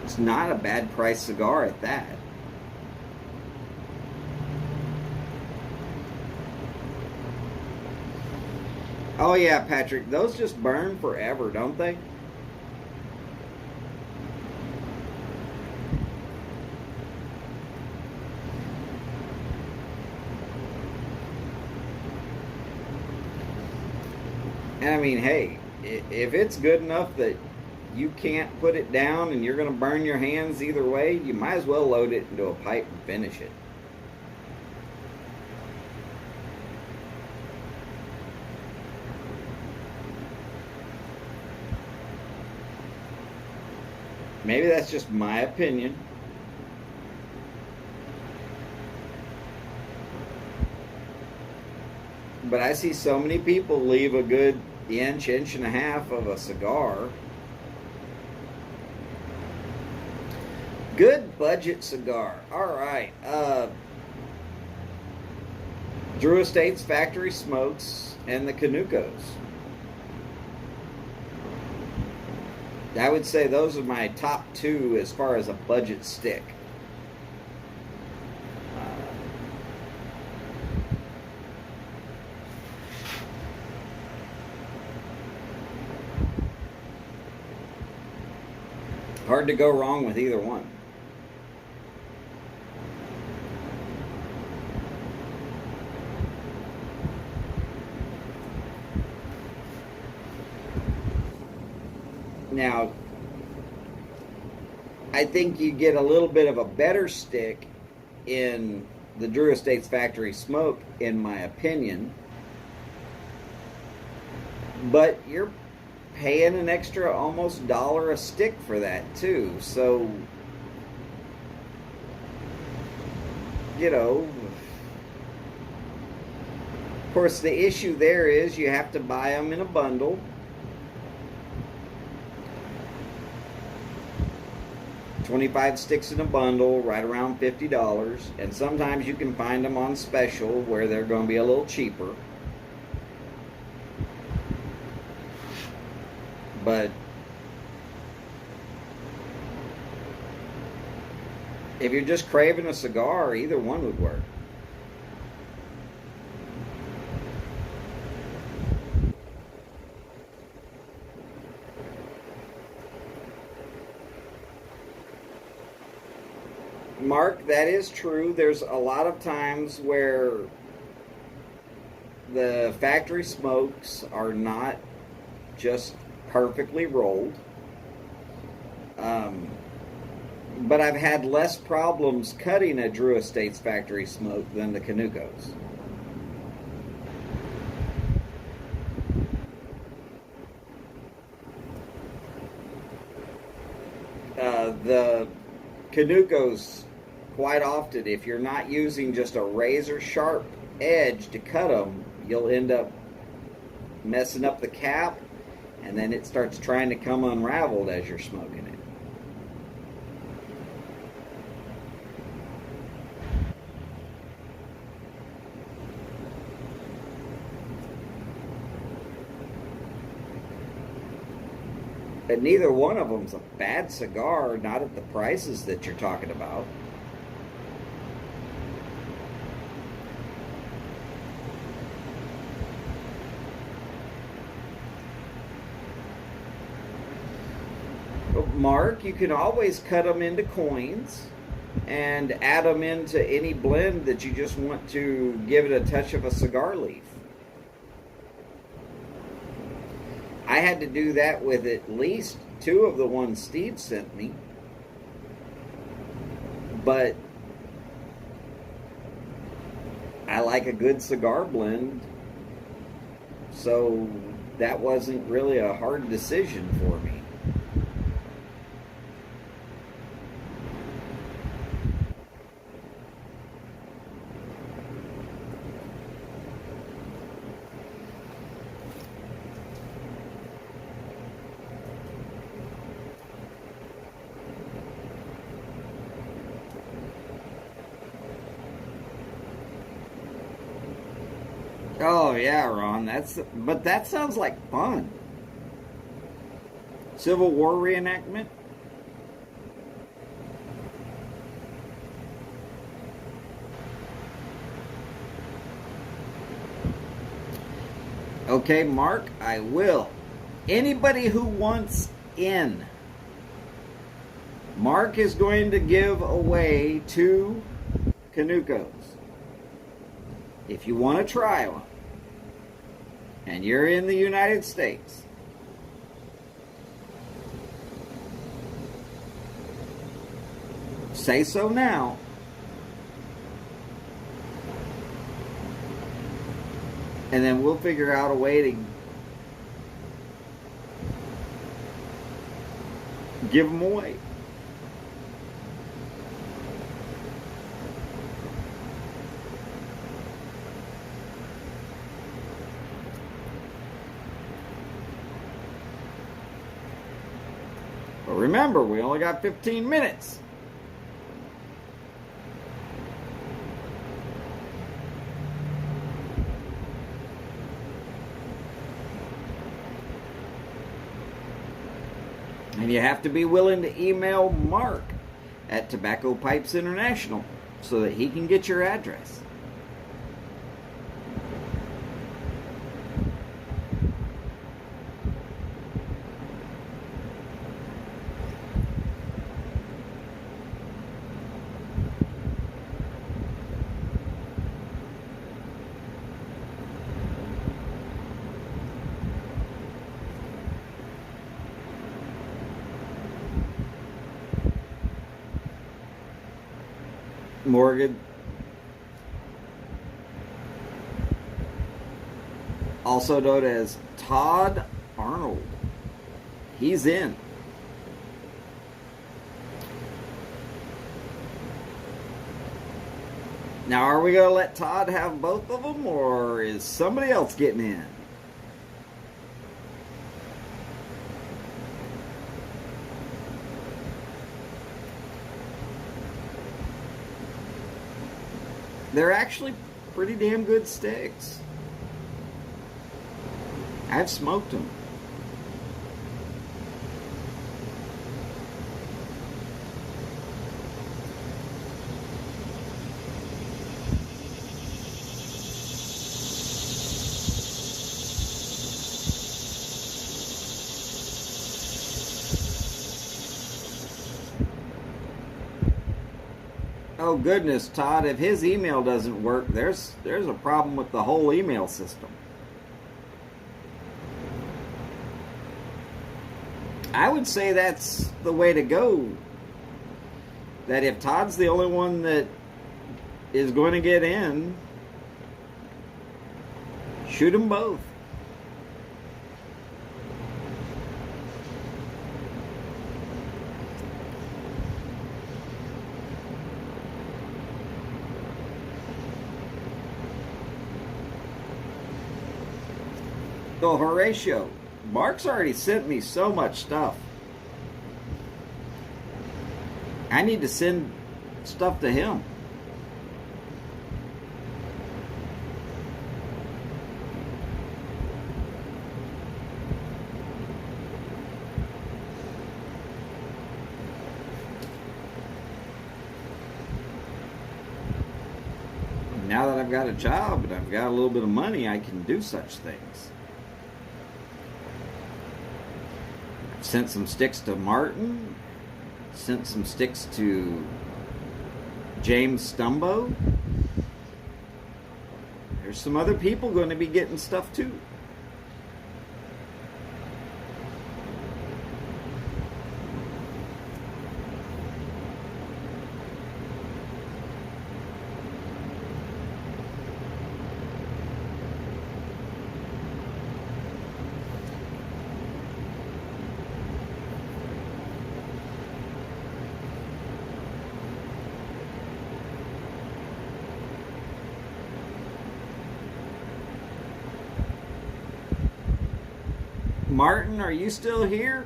It's not a bad price cigar at that. Oh yeah, Patrick, those just burn forever, don't they? And I mean, hey, if it's good enough that you can't put it down and you're going to burn your hands either way, you might as well load it into a pipe and finish it. Maybe that's just my opinion. But I see so many people leave a good inch, inch and a half of a cigar. Good budget cigar. All right. Drew Estates Factory Smokes and the Canucos. I would say those are my top 2 as far as a budget stick. Hard to go wrong with either one. Now, I think you get a little bit of a better stick in the Drew Estates factory smoke, in my opinion. But you're paying an extra almost $1 a stick for that too. So, you know, of course, the issue there is you have to buy them in a bundle. 25 sticks in a bundle, right around $50. And sometimes you can find them on special where they're going to be a little cheaper. But if you're just craving a cigar, either one would work. Mark, that is true. There's a lot of times where the factory smokes are not just perfectly rolled. But I've had less problems cutting a Drew Estates factory smoke than the Canucos. The Canucos, quite often, if you're not using just a razor sharp edge to cut them, you'll end up messing up the cap, and then it starts trying to come unraveled as you're smoking it. But neither one of them's a bad cigar, not at the prices that you're talking about. Mark, you can always cut them into coins and add them into any blend that you just want to give it a touch of a cigar leaf. I had to do that with at least 2 of the ones Steve sent me. But I like a good cigar blend, so that wasn't really a hard decision for me. Oh yeah, Ron. But that sounds like fun. Civil War reenactment. Okay, Mark, I will. Anybody who wants in, Mark is going to give away 2 Canucos. If you want to try one, and you're in the United States, say so now. And then we'll figure out a way to give them away. But remember, we only got 15 minutes. And you have to be willing to email Mark at Tobacco Pipes International so that he can get your address. Morgan, also known as Todd Arnold. He's in. Now, are we going to let Todd have both of them, or is somebody else getting in? They're actually pretty damn good sticks. I've smoked them. Oh goodness, Todd, if his email doesn't work, there's a problem with the whole email system. I would say that's the way to go. That if Todd's the only one that is going to get in, shoot them both. So Horatio, Mark's already sent me so much stuff. I need to send stuff to him. Now that I've got a job and I've got a little bit of money, I can do such things. Sent some sticks to Martin. Sent some sticks to James Stumbo. There's some other people going to be getting stuff too. Martin, are you still here?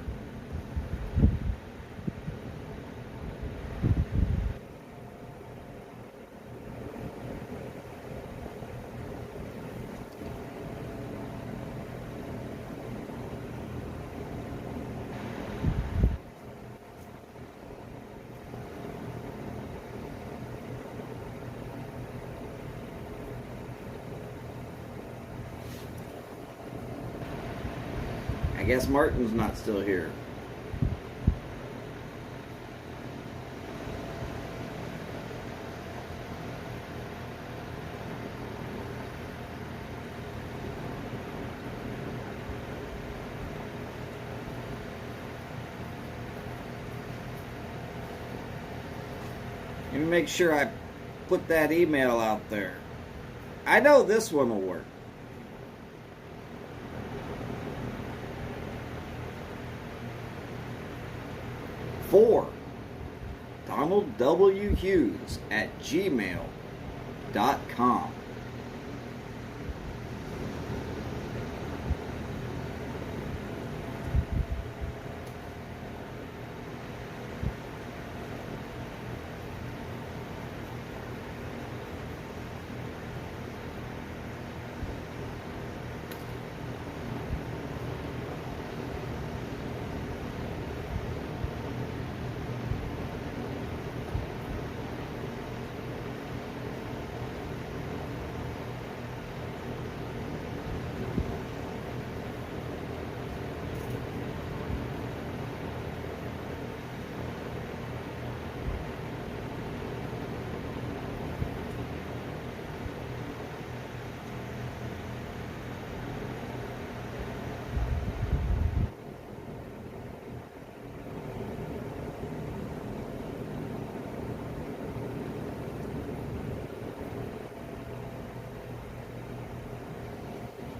I guess Martin's not still here. Let me make sure I put that email out there. I know this one will work. For Donald W. Hughes at gmail.com.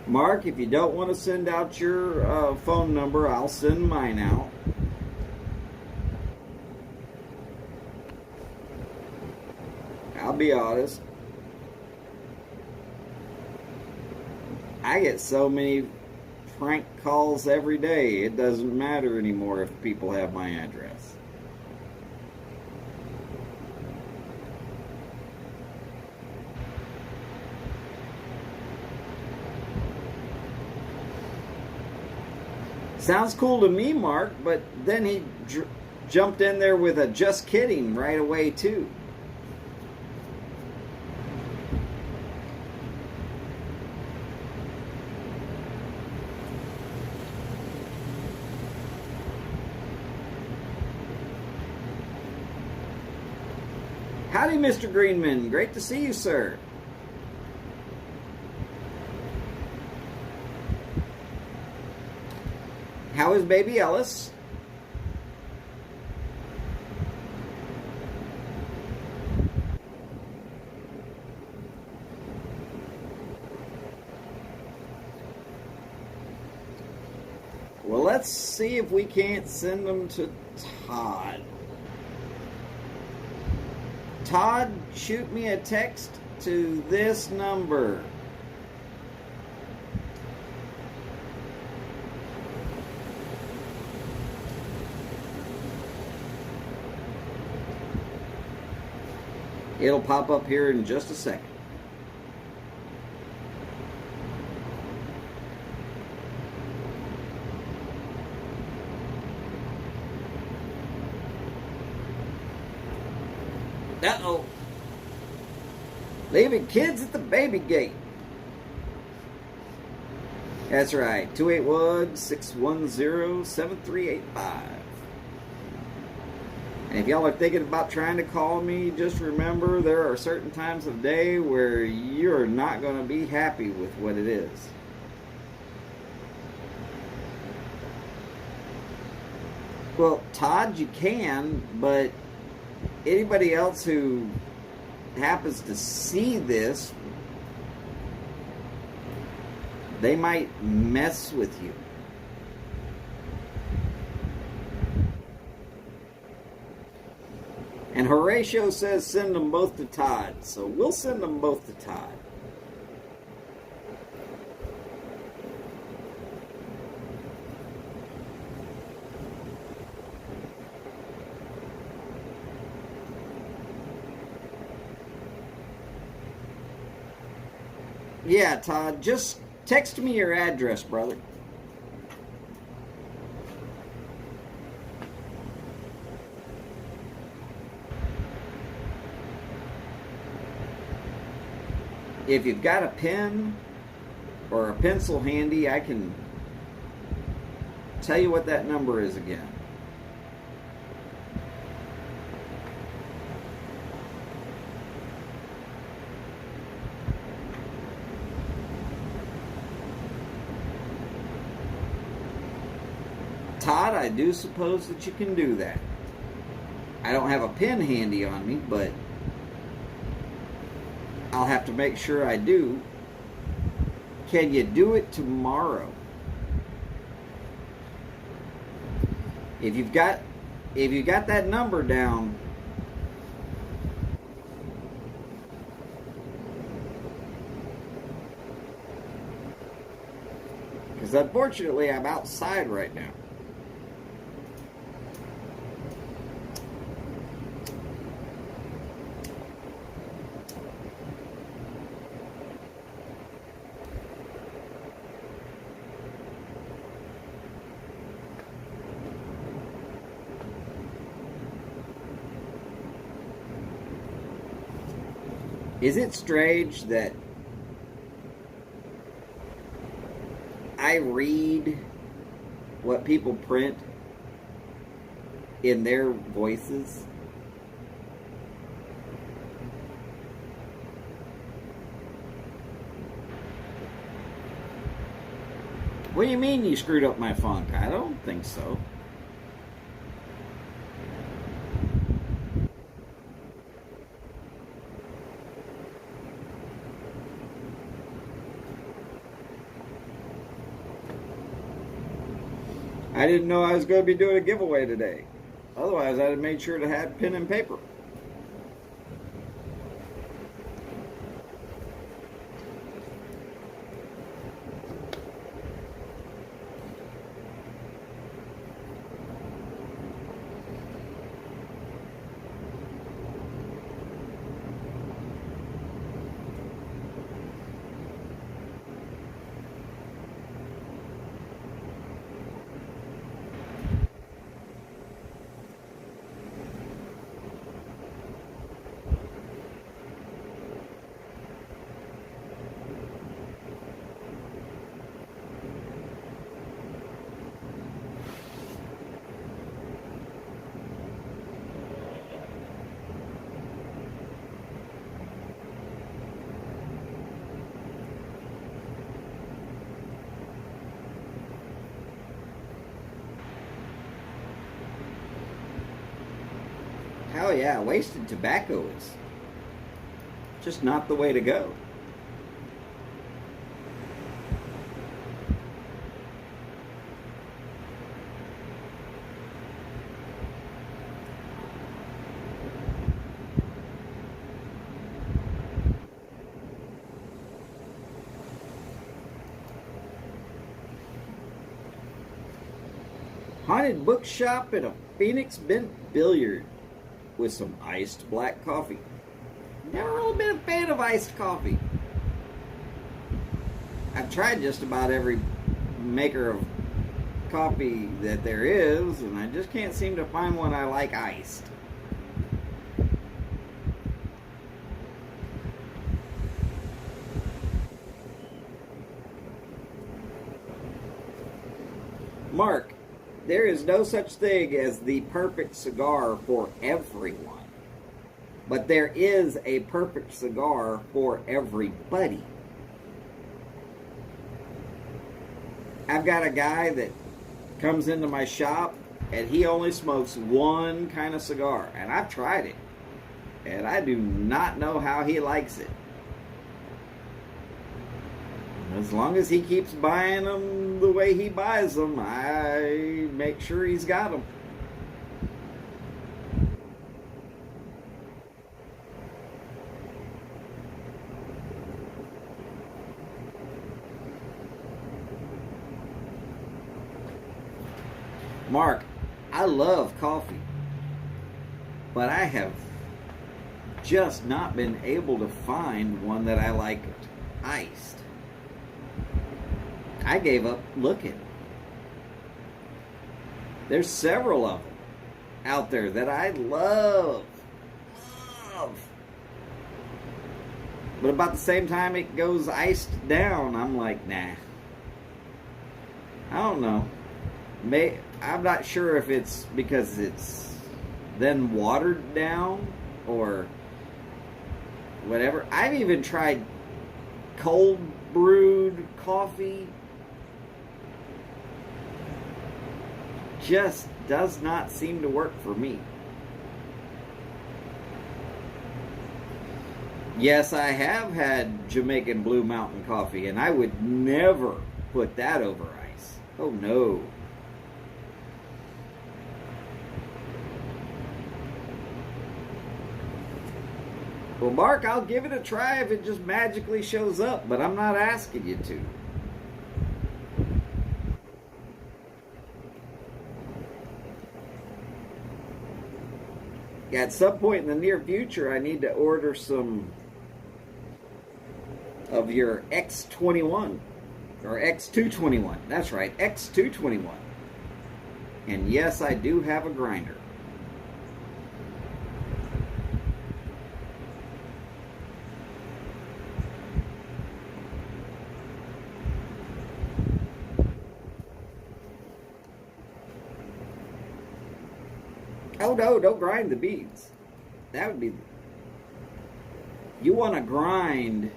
Mark, if you don't want to send out your phone number, I'll send mine out. I'll be honest. I get so many prank calls every day, it doesn't matter anymore if people have my address. Sounds cool to me, Mark, but then he jumped in there with a just kidding right away, too. Howdy, Mr. Greenman. Great to see you, sir. How is baby Ellis? Well, let's see if we can't send them to Todd. Todd, shoot me a text to this number. It'll pop up here in just a second. Uh-oh. Leaving kids at the baby gate. That's right. 281-610-7385. And if y'all are thinking about trying to call me, just remember there are certain times of day where you're not going to be happy with what it is. Well, Todd, you can, but anybody else who happens to see this, they might mess with you. And Horatio says send them both to Todd, so we'll send them both to Todd. Yeah, Todd, just text me your address, brother. If you've got a pen or a pencil handy, I can tell you what that number is again. Todd, I do suppose that you can do that. I don't have a pen handy on me, but I'll have to make sure I do. Can you do it tomorrow? If you've got that number down, because unfortunately I'm outside right now. Is it strange that I read what people print in their voices? What do you mean you screwed up my funk? I don't think so. I didn't know I was going to be doing a giveaway today. Otherwise, I'd have made sure to have pen and paper. Hell yeah, wasted tobacco is just not the way to go. Haunted bookshop at a Phoenix Bent Billiard with some iced black coffee. Never really been a fan of iced coffee. I've tried just about every maker of coffee that there is, and I just can't seem to find one I like iced. Mark, there is no such thing as the perfect cigar for everyone. But there is a perfect cigar for everybody. I've got a guy that comes into my shop and he only smokes one kind of cigar. And I've tried it. And I do not know how he likes it. As long as he keeps buying them the way he buys them, I make sure he's got them. Mark, I love coffee, but I have just not been able to find one that I like iced. I gave up looking. There's several of them out there that I love. But about the same time it goes iced down, I'm like, nah. I don't know. I'm not sure if it's because it's then watered down or whatever. I've even tried cold brewed coffee. Just does not seem to work for me. Yes, I have had Jamaican Blue Mountain coffee, and I would never put that over ice. Oh no. Well, Mark, I'll give it a try if it just magically shows up, but I'm not asking you to. At some point in the near future, I need to order some of your X21 or X221. That's right, X221. And yes, I do have a grinder. Oh no, don't grind the beans. That would be... You want to grind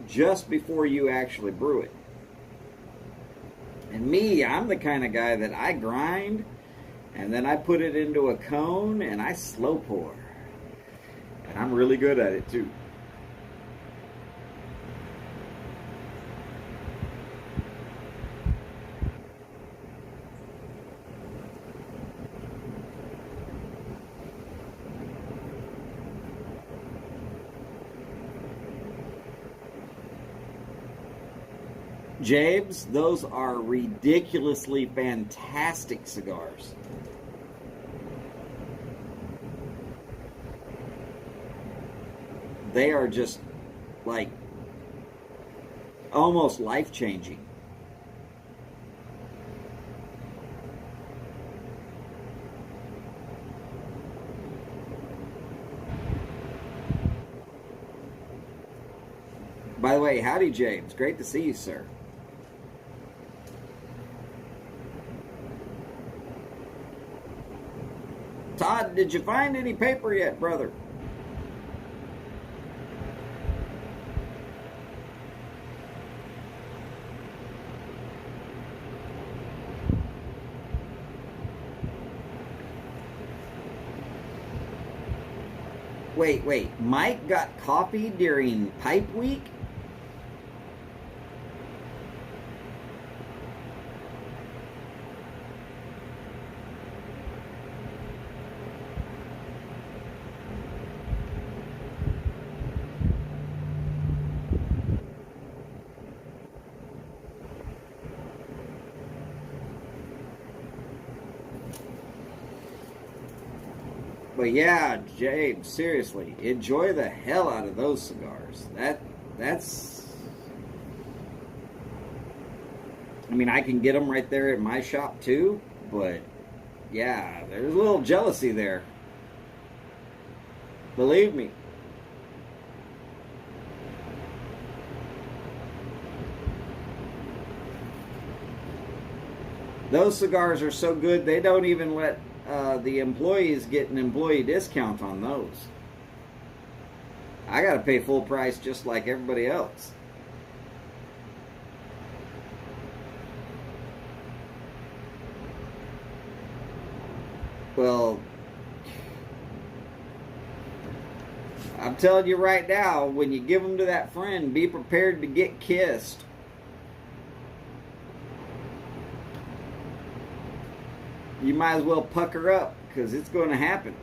just before you actually brew it. And me, I'm the kind of guy that I grind and then I put it into a cone and I slow pour. And I'm really good at it too. James, those are ridiculously fantastic cigars. They are just like almost life-changing. By the way, howdy, James. Great to see you, sir. Todd, did you find any paper yet, brother? Wait. Mike got coffee during Pipe Week? But yeah, James, seriously, enjoy the hell out of those cigars. That's. I mean, I can get them right there at my shop too, but yeah, there's a little jealousy there. Believe me. Those cigars are so good, they don't even let the employees get an employee discount on those. I got to pay full price just like everybody else. Well, I'm telling you right now, when you give them to that friend, be prepared to get kissed. You might as well pucker up, because it's going to happen.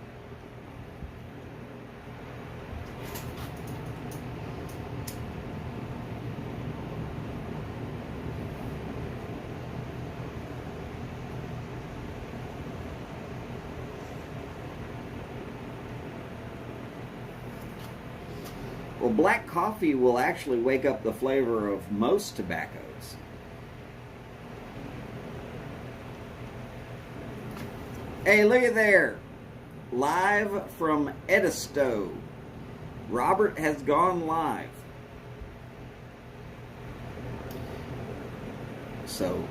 Well, black coffee will actually wake up the flavor of most tobaccos. Hey, look at there. Live from Edisto. Robert has gone live. So,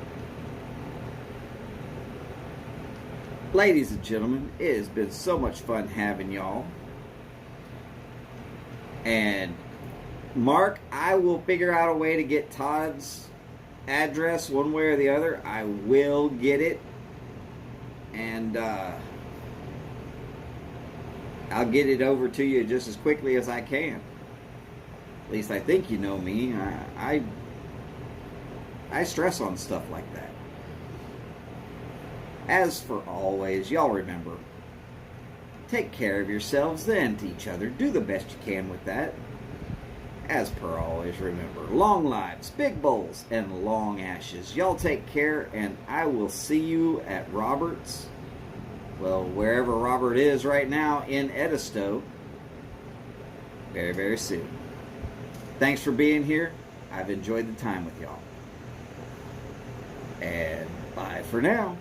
ladies and gentlemen, it has been so much fun having y'all. And Mark, I will figure out a way to get Todd's address one way or the other. I will get it. And I'll get it over to you just as quickly as I can. At least I think you know me. I stress on stuff like that. As for always, y'all remember, take care of yourselves and to each other. Do the best you can with that. As per always, remember, long lives, big bowls, and long ashes. Y'all take care, and I will see you at Robert's, well, wherever Robert is right now in Edisto, very, very soon. Thanks for being here. I've enjoyed the time with y'all. And bye for now.